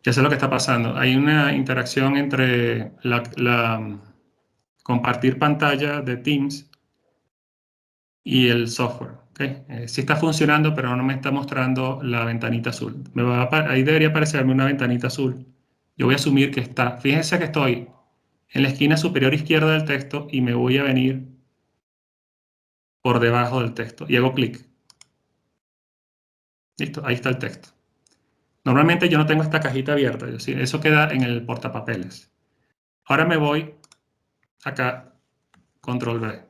ya sé lo que está pasando. Hay una interacción entre la compartir pantalla de Teams y el software. ¿Okay? Sí está funcionando, pero no me está mostrando la ventanita azul. Ahí debería aparecerme una ventanita azul. Yo voy a asumir que está. Fíjense que estoy en la esquina superior izquierda del texto y me voy a venir por debajo del texto y hago clic. Listo, ahí está el texto. Normalmente yo no tengo esta cajita abierta, eso queda en el portapapeles. Ahora me voy acá, control V.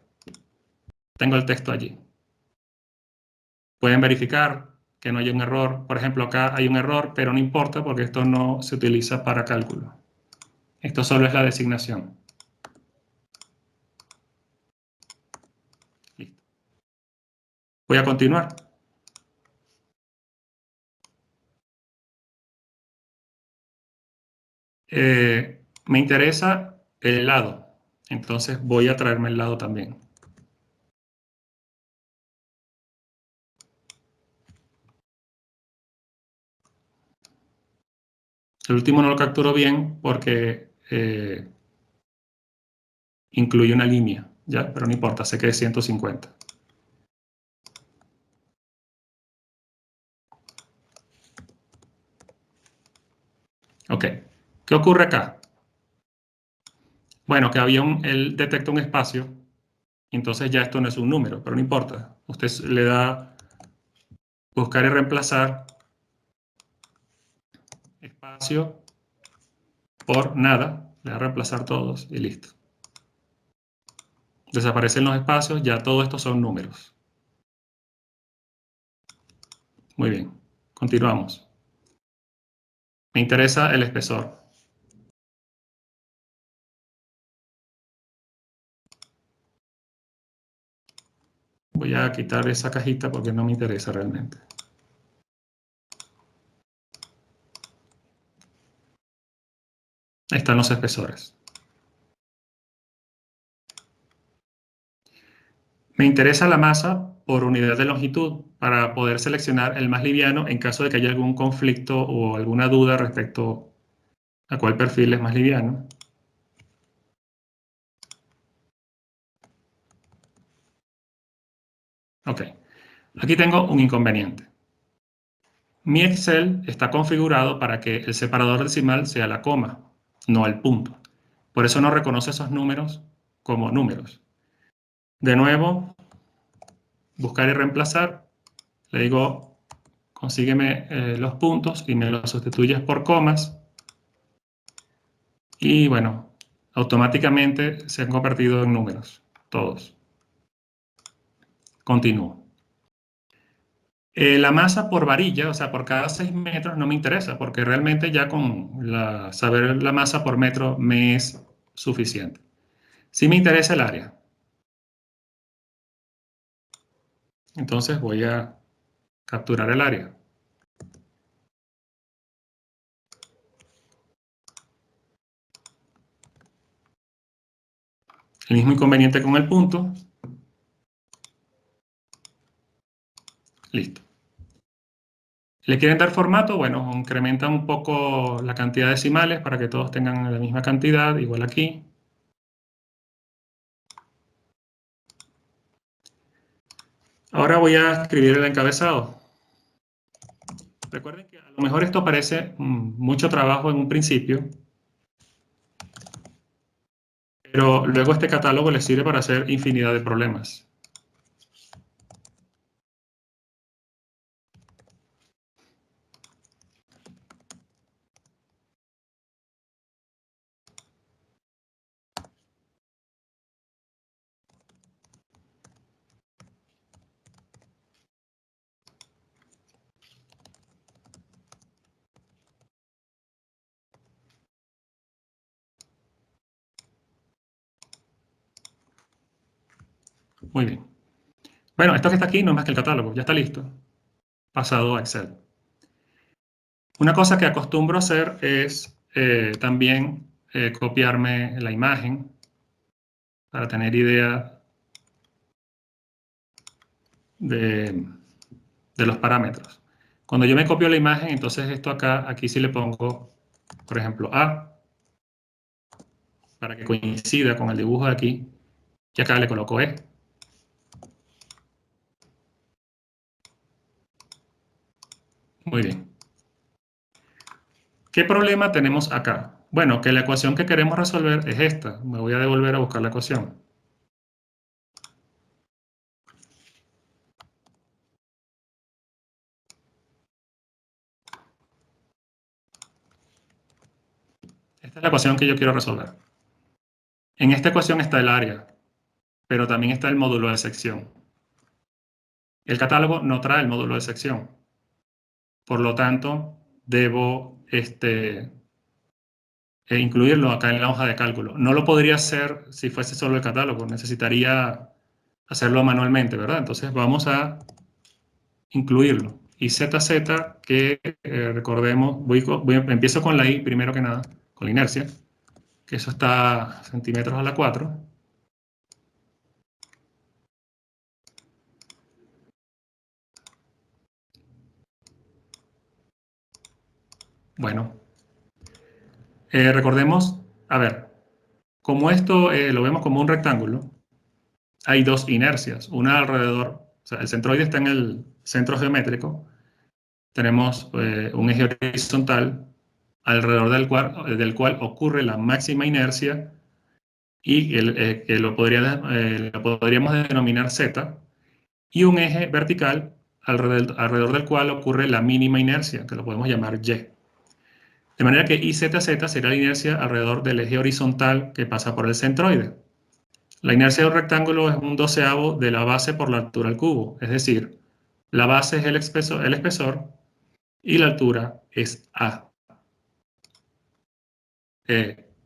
Tengo el texto allí. Pueden verificar que no hay un error. Por ejemplo, acá hay un error, pero no importa porque esto no se utiliza para cálculo. Esto solo es la designación. Listo. Voy a continuar. Me interesa el lado, entonces voy a traerme el lado también. El último no lo capturo bien porque incluye una línea, ¿ya? Pero no importa, sé que es 150. Ok, ¿qué ocurre acá? Bueno, que él detecta un espacio, entonces ya esto no es un número, pero no importa. Usted le da buscar y reemplazar espacio por nada, le da reemplazar todos y listo. Desaparecen los espacios, ya todo esto son números. Muy bien, continuamos. Me interesa el espesor. Voy a quitar esa cajita porque no me interesa realmente. Ahí están los espesores. Me interesa la masa por unidad de longitud para poder seleccionar el más liviano en caso de que haya algún conflicto o alguna duda respecto a cuál perfil es más liviano. Ok, aquí tengo un inconveniente. Mi Excel está configurado para que el separador decimal sea la coma, no el punto. Por eso no reconoce esos números como números. De nuevo, buscar y reemplazar. Le digo, consígueme los puntos y me los sustituyes por comas. Y bueno, automáticamente se han convertido en números, todos. Continúo. La masa por varilla, o sea, por cada 6 metros no me interesa, porque realmente ya con saber la masa por metro me es suficiente. Sí me interesa el área. Entonces voy a capturar el área. El mismo inconveniente con el punto. Listo. ¿Le quieren dar formato? Bueno, incrementan un poco la cantidad de decimales para que todos tengan la misma cantidad, igual aquí. Ahora voy a escribir el encabezado. Recuerden que a lo mejor esto parece mucho trabajo en un principio, pero luego este catálogo les sirve para hacer infinidad de problemas. Muy bien. Bueno, esto que está aquí no es más que el catálogo, ya está listo. Pasado a Excel. Una cosa que acostumbro a hacer es también copiarme la imagen para tener idea de los parámetros. Cuando yo me copio la imagen, entonces esto acá, aquí sí le pongo, por ejemplo, A, para que coincida con el dibujo de aquí, y acá le coloco E. Muy bien. ¿Qué problema tenemos acá? Bueno, que la ecuación que queremos resolver es esta. Me voy a devolver a buscar la ecuación. Esta es la ecuación que yo quiero resolver. En esta ecuación está el área, pero también está el módulo de sección. El catálogo no trae el módulo de sección. Por lo tanto, debo incluirlo acá en la hoja de cálculo. No lo podría hacer si fuese solo el catálogo. Necesitaría hacerlo manualmente, ¿verdad? Entonces vamos a incluirlo. Y ZZ, que recordemos, empiezo con la I primero que nada, con la inercia, que eso está centímetros a la 4. Bueno, recordemos, a ver, como esto lo vemos como un rectángulo, hay dos inercias, una alrededor, o sea, el centroide está en el centro geométrico, tenemos un eje horizontal alrededor del cual ocurre la máxima inercia y que lo podríamos denominar Z, y un eje vertical alrededor del cual ocurre la mínima inercia, que lo podemos llamar Y. De manera que IZZ será la inercia alrededor del eje horizontal que pasa por el centroide. La inercia de un rectángulo es un doceavo de la base por la altura al cubo, es decir, la base es el espesor y la altura es A.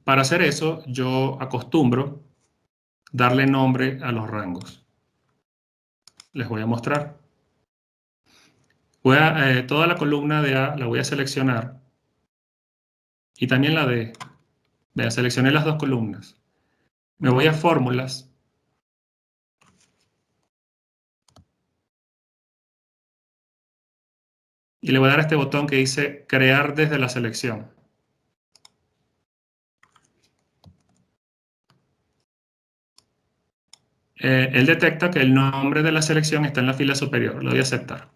Para hacer eso, yo acostumbro darle nombre a los rangos. Les voy a mostrar. Toda la columna de A la voy a seleccionar y también la de B. Seleccioné las dos columnas. Me voy a fórmulas y le voy a dar a este botón que dice crear desde la selección. Él detecta que el nombre de la selección está en la fila superior. Lo voy a aceptar.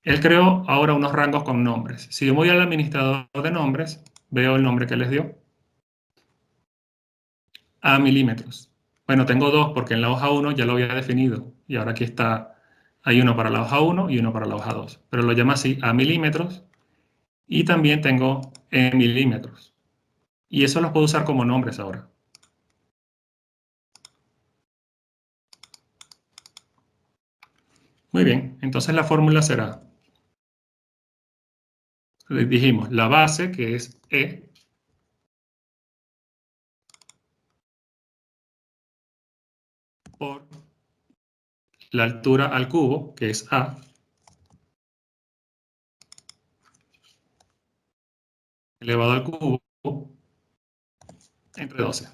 Él creó ahora unos rangos con nombres. Si yo voy al administrador de nombres, veo el nombre que les dio. A milímetros. Bueno, tengo dos porque en la hoja 1 ya lo había definido. Y ahora aquí está, hay uno para la hoja 1 y uno para la hoja 2. Pero lo llama así, A milímetros. Y también tengo en milímetros. Y eso los puedo usar como nombres ahora. Muy bien, entonces la fórmula será, dijimos, la base, que es E, por la altura al cubo, que es A, elevado al cubo, entre 12.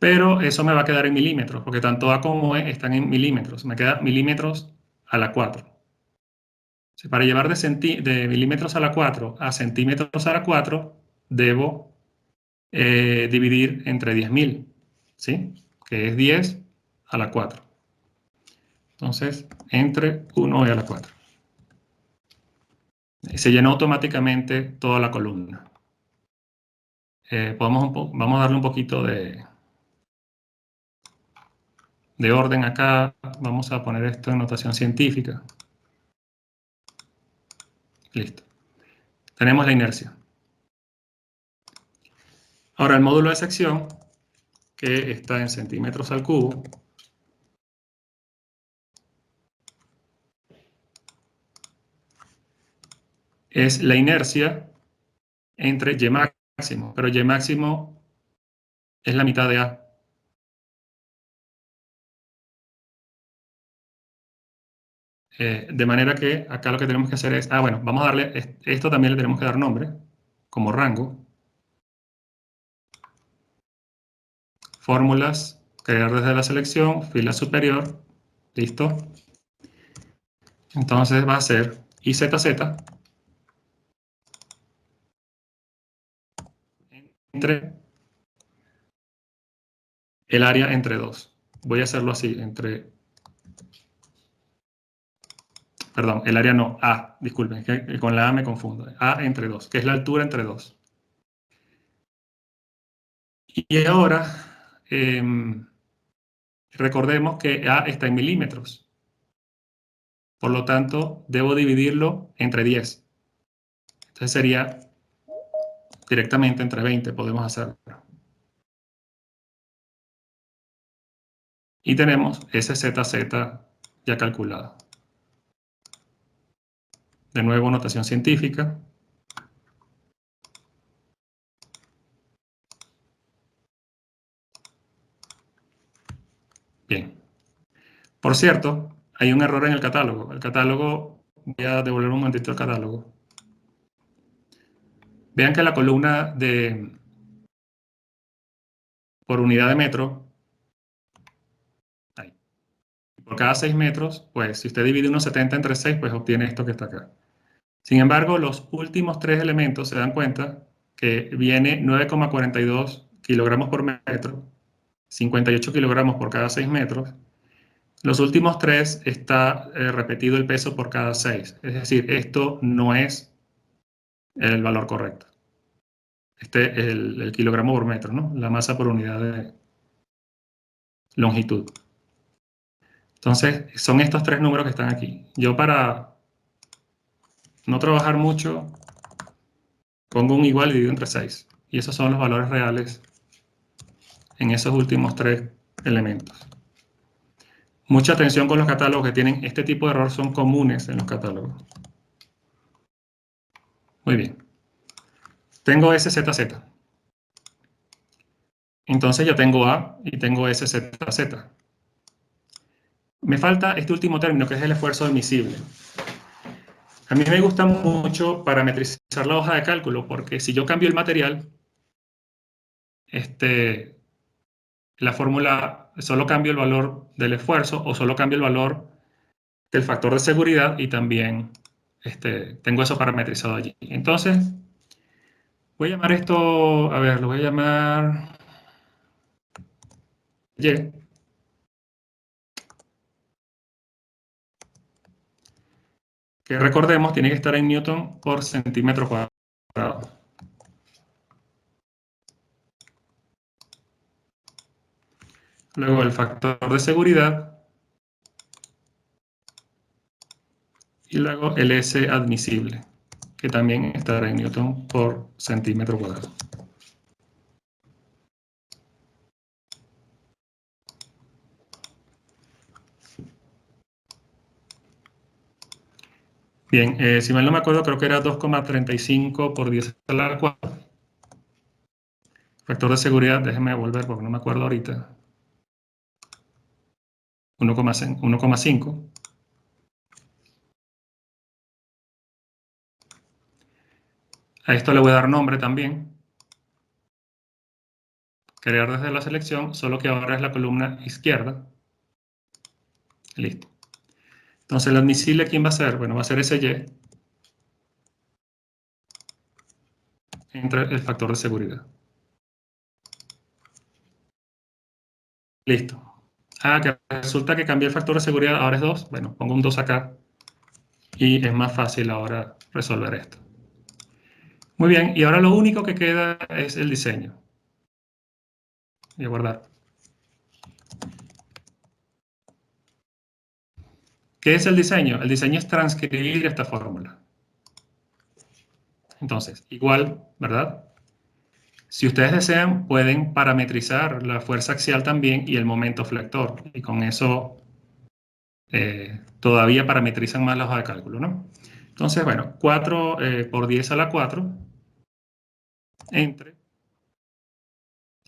Pero eso me va a quedar en milímetros, porque tanto A como E están en milímetros. Me queda milímetros a la 4. Para llevar de milímetros a la 4 a centímetros a la 4, debo dividir entre 10.000, ¿sí? Que es 10 a la 4. Entonces, entre 1 y a la 4. Se llena automáticamente toda la columna. Vamos a darle un poquito de orden acá. Vamos a poner esto en notación científica. Listo. Tenemos la inercia. Ahora el módulo de sección, que está en centímetros al cubo, es la inercia entre Y máximo, pero Y máximo es la mitad de A. De manera que acá lo que tenemos que hacer es, bueno, vamos a darle, esto también le tenemos que dar nombre, como rango. Fórmulas, crear desde la selección, fila superior, listo. Entonces va a ser IZZ entre el área entre 2. Voy a hacerlo así, perdón, el área no, A, disculpen, que con la A me confundo. A entre 2, que es la altura entre 2. Y ahora, recordemos que A está en milímetros. Por lo tanto, debo dividirlo entre 10. Entonces sería directamente entre 20, podemos hacerlo. Y tenemos SZZ ya calculado. De nuevo, notación científica. Bien. Por cierto, hay un error en el catálogo. El catálogo, voy a devolver un momentito al catálogo. Vean que la columna por unidad de metro, ahí, por cada 6 metros, pues si usted divide unos 70 entre 6, pues obtiene esto que está acá. Sin embargo, los últimos 3 elementos se dan cuenta que viene 9,42 kilogramos por metro, 58 kilogramos por cada 6 metros. Los últimos 3 está repetido el peso por cada 6. Es decir, esto no es el valor correcto. Este es el kilogramo por metro, ¿no? La masa por unidad de longitud. Entonces, son estos 3 números que están aquí. Yo, para no trabajar mucho, pongo un igual dividido entre 6. Y esos son los valores reales en esos últimos 3 elementos. Mucha atención con los catálogos que tienen este tipo de error, son comunes en los catálogos. Muy bien. Tengo SZZ. Entonces yo tengo A y tengo SZZ. Me falta este último término, que es el esfuerzo admisible. A mí me gusta mucho parametrizar la hoja de cálculo, porque si yo cambio el material, la fórmula, solo cambio el valor del esfuerzo o solo cambio el valor del factor de seguridad y también tengo eso parametrizado allí. Entonces, voy a llamar esto, a ver, lo voy a llamar Y. Que recordemos, tiene que estar en Newton por centímetro cuadrado. Luego el factor de seguridad. Y luego el S admisible, que también estará en Newton por centímetro cuadrado. Bien, si mal no me acuerdo, creo que era 2,35 por 10 a la 4. Factor de seguridad, déjeme volver porque no me acuerdo ahorita. 1,5. A esto le voy a dar nombre también. Crear desde la selección, solo que ahora es la columna izquierda. Listo. Entonces, el admisible, ¿quién va a ser? Bueno, va a ser ese Y entre el factor de seguridad. Listo. Que resulta que cambié el factor de seguridad, ahora es 2. Bueno, pongo un 2 acá y es más fácil ahora resolver esto. Muy bien, y ahora lo único que queda es el diseño. Voy a guardar. ¿Qué es el diseño? El diseño es transcribir esta fórmula. Entonces, igual, ¿verdad? Si ustedes desean, pueden parametrizar la fuerza axial también y el momento flector. Y con eso todavía parametrizan más la hoja de cálculo, ¿no? Entonces, bueno, 4 por 10 a la 4 entre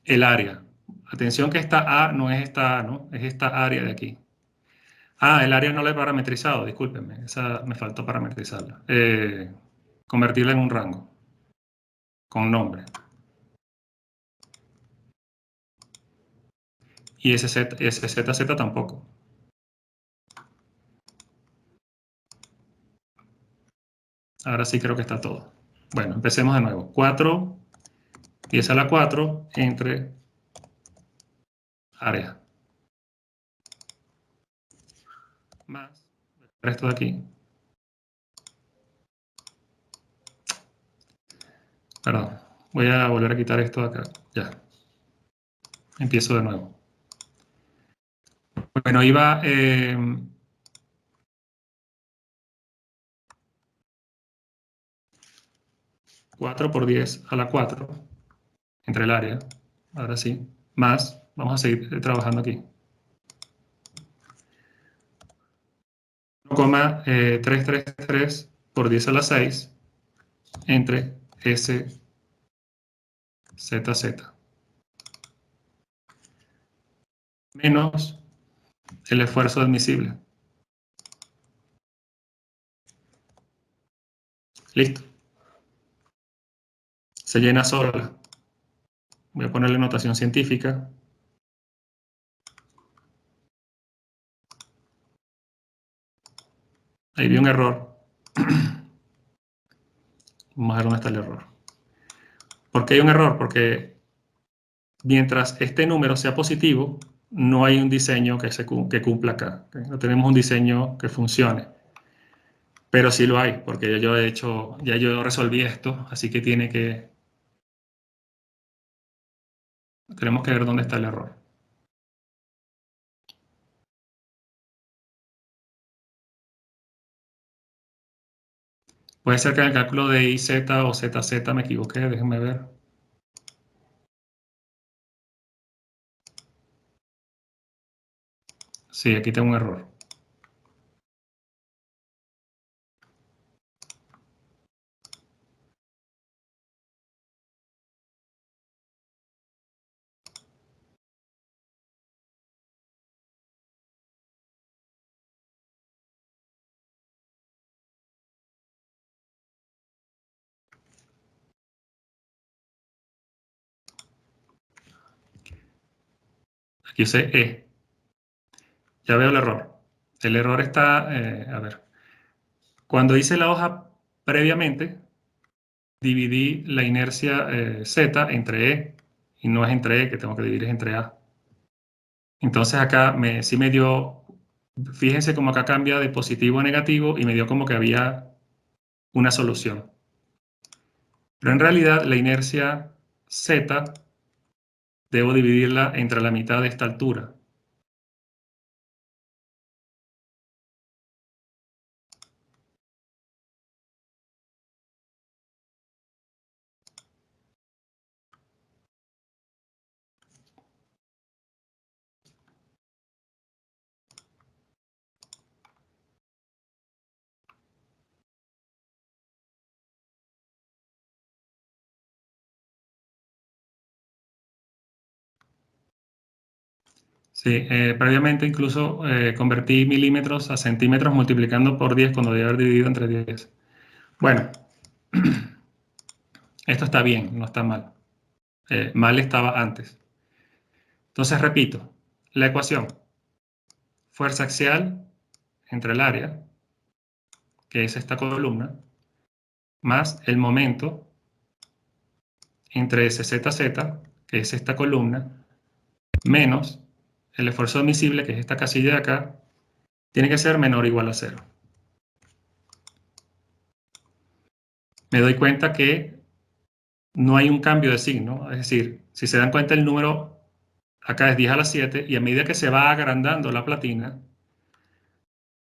el área. Atención que esta A no es esta A, ¿no? Es esta área de aquí. Ah, el área no la he parametrizado, discúlpenme, esa me faltó parametrizarla. Convertirla en un rango, con nombre. Y SZZ tampoco. Ahora sí creo que está todo. Bueno, empecemos de nuevo. 4, 10 a la 4, entre área. Más el resto de aquí. Perdón, voy a volver a quitar esto de acá. Ya. Empiezo de nuevo. Bueno, iba... 4 por 10 a la 4, entre el área, ahora sí, más, vamos a seguir trabajando aquí. 1,333 por 10 a la 6, entre S, Z, Z. Menos el esfuerzo admisible. Listo. Se llena sola. Voy a ponerle notación científica. Ahí vi un error. Vamos a ver dónde está el error. ¿Por qué hay un error? Porque mientras este número sea positivo, no hay un diseño que cumpla acá. No tenemos un diseño que funcione. Pero sí lo hay, porque yo he hecho, ya yo resolví esto, así que tenemos que ver dónde está el error. Puede ser que en el cálculo de IZ o ZZ me equivoqué, déjenme ver. Sí, aquí tengo un error. Aquí usé E. Ya veo el error. El error está, a ver, cuando hice la hoja previamente, dividí la inercia Z entre E, y no es entre E, que tengo que dividir, es entre A. Entonces acá sí me dio, fíjense cómo acá cambia de positivo a negativo y me dio como que había una solución. Pero en realidad la inercia Z debo dividirla entre la mitad de esta altura. Sí, previamente incluso convertí milímetros a centímetros multiplicando por 10 cuando debía haber dividido entre 10. Bueno, esto está bien, no está mal. Mal estaba antes. Entonces repito, la ecuación. Fuerza axial entre el área, que es esta columna, más el momento entre SZZ, que es esta columna, menos el esfuerzo admisible, que es esta casilla de acá, tiene que ser menor o igual a 0. Me doy cuenta que no hay un cambio de signo, es decir, si se dan cuenta el número acá es 10 a la 7 y a medida que se va agrandando la platina,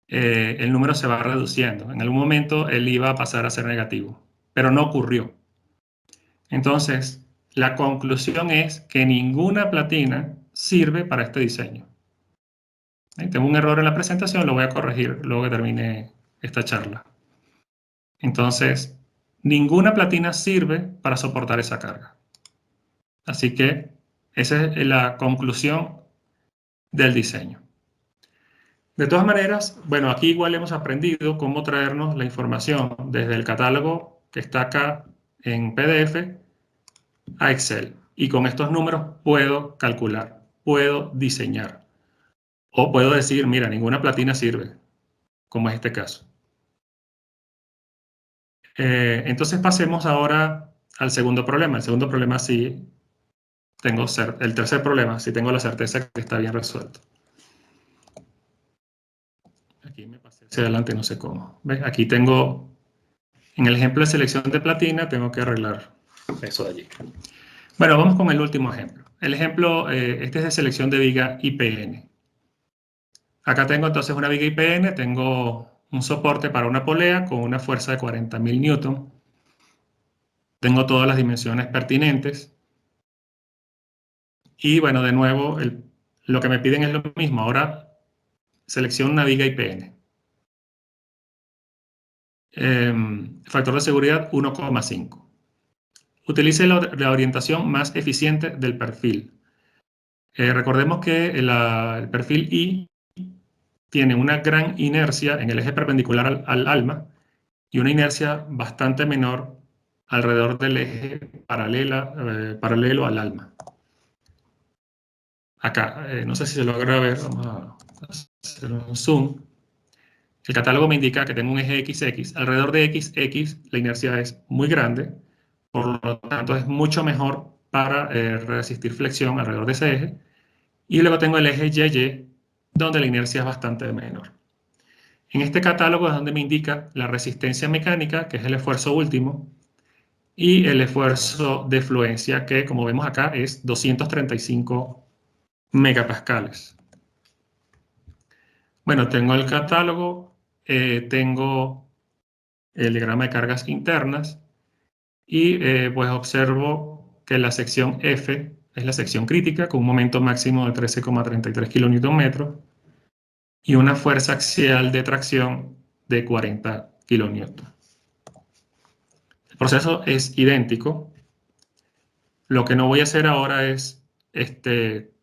el número se va reduciendo. En algún momento él iba a pasar a ser negativo, pero no ocurrió. Entonces, la conclusión es que ninguna platina sirve para este diseño. Tengo un error en la presentación, lo voy a corregir luego que termine esta charla. Entonces, ninguna platina sirve para soportar esa carga. Así que esa es la conclusión del diseño. De todas maneras, bueno, aquí igual hemos aprendido cómo traernos la información desde el catálogo que está acá en PDF a Excel. Y con estos números puedo calcular, puedo diseñar. O puedo decir, mira, ninguna platina sirve, como es este caso. Entonces pasemos ahora al segundo problema. El segundo problema sí tengo el tercer problema, sí tengo la certeza que está bien resuelto. Aquí me pasé hacia adelante, no sé cómo. ¿Ves? Aquí tengo, en el ejemplo de selección de platina, tengo que arreglar eso de allí. Bueno, vamos con el último ejemplo. El ejemplo, este es de selección de viga IPN. Acá tengo entonces una viga IPN, tengo un soporte para una polea con una fuerza de 40.000 newton. Tengo todas las dimensiones pertinentes. Y bueno, de nuevo, lo que me piden es lo mismo. Ahora selecciono una viga IPN. Factor de seguridad 1,5. Utilice la orientación más eficiente del perfil. Recordemos que el perfil I tiene una gran inercia en el eje perpendicular al alma y una inercia bastante menor alrededor del eje paralelo al alma. Acá, no sé si se logra ver, vamos a hacer un zoom. El catálogo me indica que tengo un eje XX. Alrededor de XX la inercia es muy grande, por lo tanto es mucho mejor para resistir flexión alrededor de ese eje. Y luego tengo el eje YY, donde la inercia es bastante menor. En este catálogo es donde me indica la resistencia mecánica, que es el esfuerzo último, y el esfuerzo de fluencia, que como vemos acá es 235 megapascales. Bueno, tengo el catálogo, tengo el diagrama de cargas internas y pues observo que la sección F es la sección crítica con un momento máximo de 13,33 kN y una fuerza axial de tracción de 40 kN. El proceso es idéntico. Lo que no voy a hacer ahora es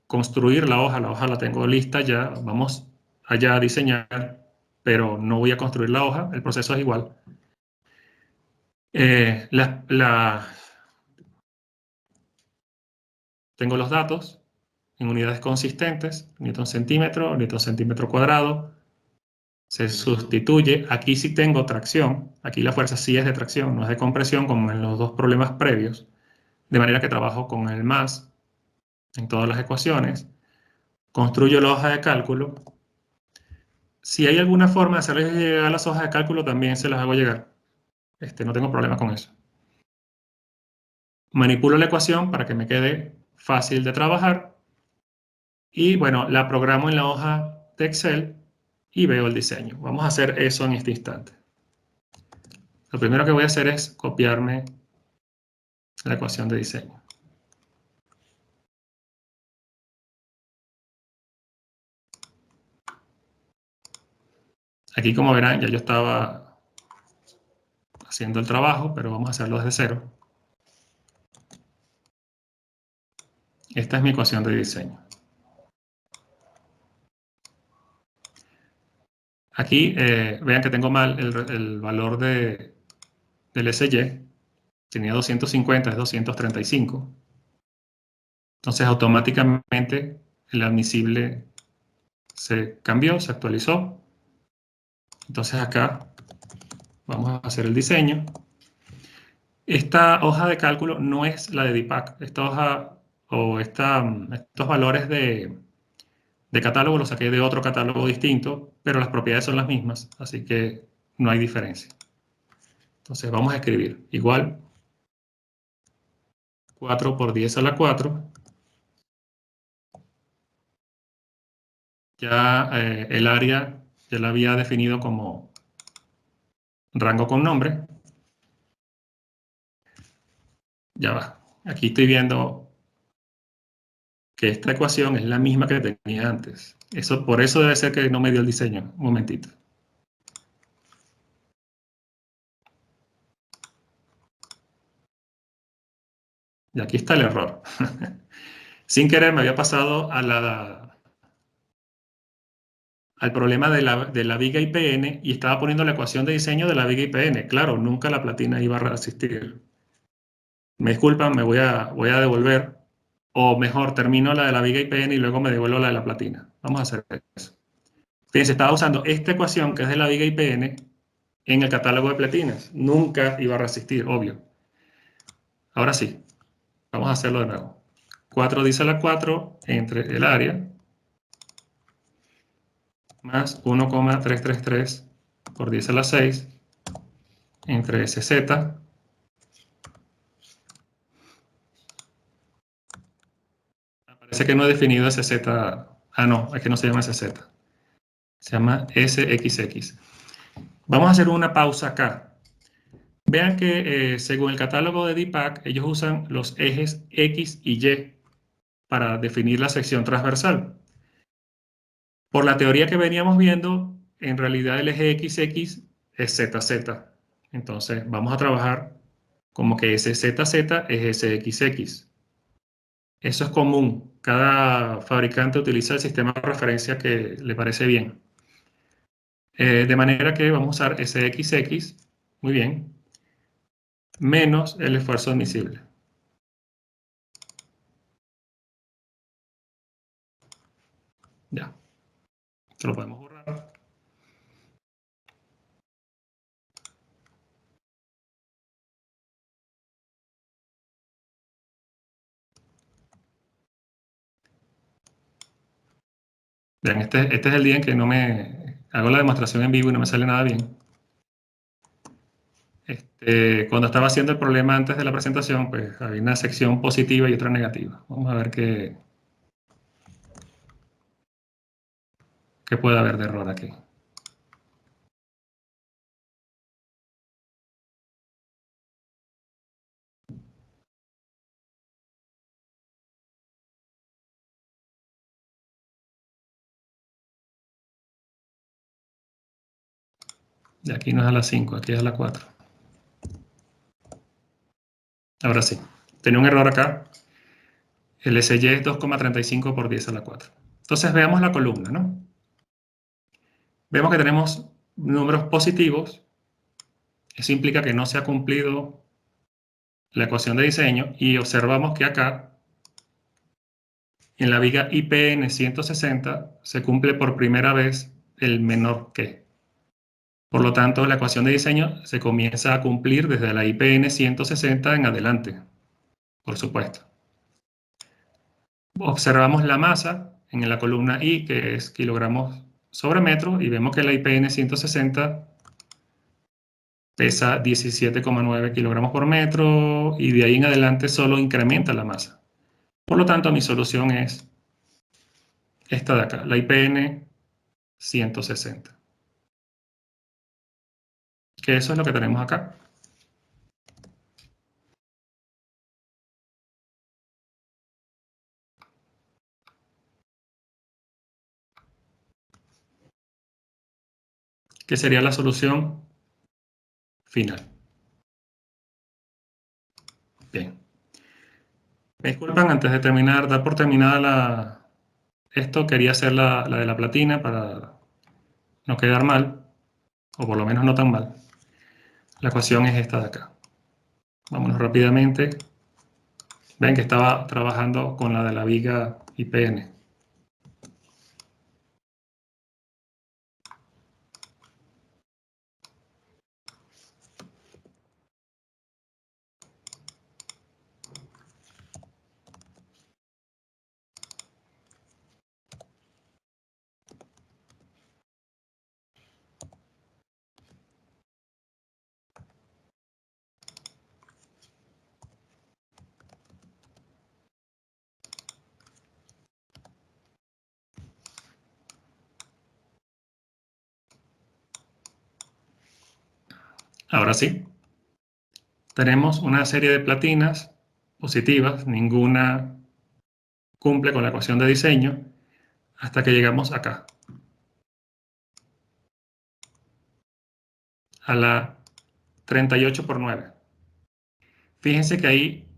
construir la hoja. La hoja la tengo lista ya. Vamos allá a diseñar, pero no voy a construir la hoja. El proceso es igual. Tengo los datos en unidades consistentes, newton centímetro cuadrado. Se sustituye. Aquí sí tengo tracción. Aquí la fuerza sí es de tracción, no es de compresión como en los dos problemas previos. De manera que trabajo con el más en todas las ecuaciones. Construyo la hoja de cálculo. Si hay alguna forma de hacerles llegar las hojas de cálculo, también se las hago llegar. No tengo problema con eso. Manipulo la ecuación para que me quede fácil de trabajar. Y bueno, la programo en la hoja de Excel y veo el diseño. Vamos a hacer eso en este instante. Lo primero que voy a hacer es copiarme la ecuación de diseño. Aquí, como verán, ya yo estaba haciendo el trabajo, pero vamos a hacerlo desde cero. Esta es mi ecuación de diseño. Aquí vean que tengo mal el valor del SY. Tenía 250, es 235. Entonces automáticamente el admisible se cambió, se actualizó. Entonces acá vamos a hacer el diseño. Esta hoja de cálculo no es la de DIPAC. Esta hoja o estos valores de catálogo los saqué de otro catálogo distinto, pero las propiedades son las mismas, así que no hay diferencia. Entonces vamos a escribir igual 4 por 10 a la 4. Ya el área ya la había definido como rango con nombre. Ya va. Aquí estoy viendo que esta ecuación es la misma que tenía antes. Por eso debe ser que no me dio el diseño. Un momentito. Y aquí está el error. Sin querer me había pasado a al problema de la viga IPN y estaba poniendo la ecuación de diseño de la viga IPN. Claro, nunca la platina iba a resistir. Me disculpan, voy a devolver. O mejor, termino la de la viga IPN y luego me devuelvo la de la platina. Vamos a hacer eso. Fíjense, estaba usando esta ecuación que es de la viga IPN en el catálogo de platinas. Nunca iba a resistir, obvio. Ahora sí, vamos a hacerlo de nuevo. 4 dice la 4 entre el área más 1,333 por 10 a la 6 entre SZ. Parece que no he definido SZ. Ah, no, es que no se llama SZ. Se llama SXX. Vamos a hacer una pausa acá. Vean que según el catálogo de DPAC, ellos usan los ejes X y Y para definir la sección transversal. Por la teoría que veníamos viendo, en realidad el eje XX es ZZ. Entonces vamos a trabajar como que ese ZZ es SXX. Eso es común. Cada fabricante utiliza el sistema de referencia que le parece bien. De manera que vamos a usar SXX, muy bien, menos el esfuerzo admisible. Ya, esto lo podemos borrar. Vean, este es el día en que no me hago la demostración en vivo y no me sale nada bien. Cuando estaba haciendo el problema antes de la presentación, pues había una sección positiva y otra negativa. Vamos a ver qué puede haber de error aquí. Y aquí no es a las 5, aquí es a las 4. Ahora sí, tenía un error acá. El SY es 2,35 por 10 a la 4. Entonces veamos la columna, ¿no? Vemos que tenemos números positivos. Eso implica que no se ha cumplido la ecuación de diseño y observamos que acá, en la viga IPN 160, se cumple por primera vez el menor que. Por lo tanto, la ecuación de diseño se comienza a cumplir desde la IPN 160 en adelante, por supuesto. Observamos la masa en la columna I, que es kilogramos sobre metro, y vemos que la IPN 160 pesa 17,9 kilogramos por metro, y de ahí en adelante solo incrementa la masa. Por lo tanto, mi solución es esta de acá, la IPN 160. Que eso es lo que tenemos acá. Que sería la solución final. Bien. Me disculpan, antes de terminar, dar por terminada esto, quería hacer la de la platina para no quedar mal, o por lo menos no tan mal. La ecuación es esta de acá. Vámonos rápidamente. Ven que estaba trabajando con la de la viga IPN. Ahora sí, tenemos una serie de platinas positivas, ninguna cumple con la ecuación de diseño, hasta que llegamos acá, a la 38 por 9. Fíjense que ahí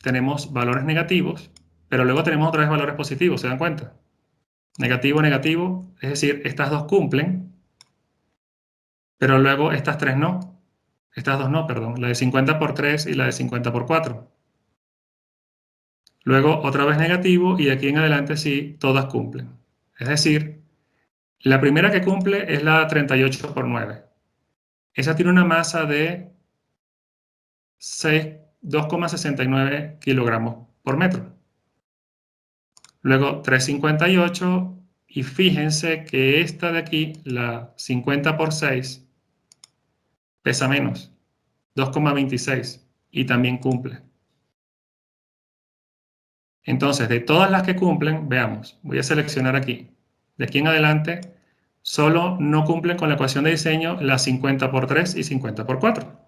tenemos valores negativos, pero luego tenemos otra vez valores positivos, ¿se dan cuenta? negativo, negativo, es decir, estas dos cumplen, pero luego estas tres no. Estas dos no, perdón, la de 50 por 3 y la de 50 por 4. Luego otra vez negativo y de aquí en adelante sí, todas cumplen. Es decir, la primera que cumple es la 38 por 9. Esa tiene una masa de 2,69 kilogramos por metro. Luego 358 y fíjense que esta de aquí, la 50 por 6, pesa menos, 2,26 y también cumple. Entonces, de todas las que cumplen, veamos, voy a seleccionar aquí. De aquí en adelante, solo no cumplen con la ecuación de diseño las 50 por 3 y 50 por 4.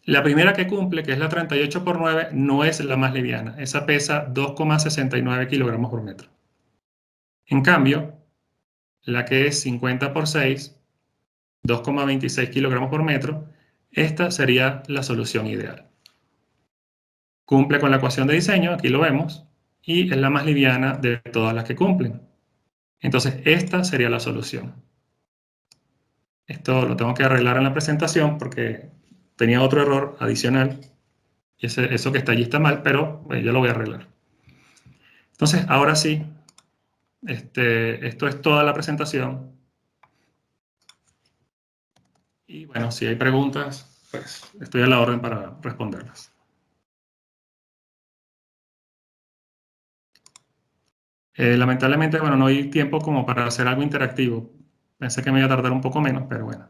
La primera que cumple, que es la 38 por 9, no es la más liviana. Esa pesa 2,69 kilogramos por metro. En cambio, la que es 50 por 6, 2,26 kilogramos por metro, esta sería la solución ideal. Cumple con la ecuación de diseño, aquí lo vemos, y es la más liviana de todas las que cumplen. Entonces, esta sería la solución. Esto lo tengo que arreglar en la presentación porque tenía otro error adicional. Y eso que está allí está mal, pero yo lo voy a arreglar. Entonces, ahora sí, esto es toda la presentación. Y bueno, si hay preguntas, pues estoy a la orden para responderlas. Lamentablemente, bueno, no hay tiempo como para hacer algo interactivo. Pensé que me iba a tardar un poco menos, pero bueno.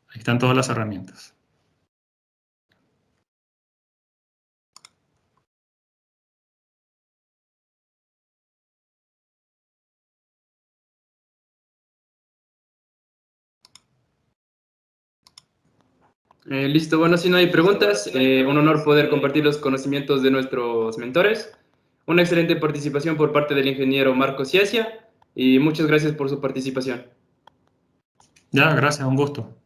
Ahí están todas las herramientas. Listo, bueno, si no hay preguntas, un honor poder compartir los conocimientos de nuestros mentores. Una excelente participación por parte del ingeniero Marcos Ciacia y muchas gracias por su participación. Ya, gracias, un gusto.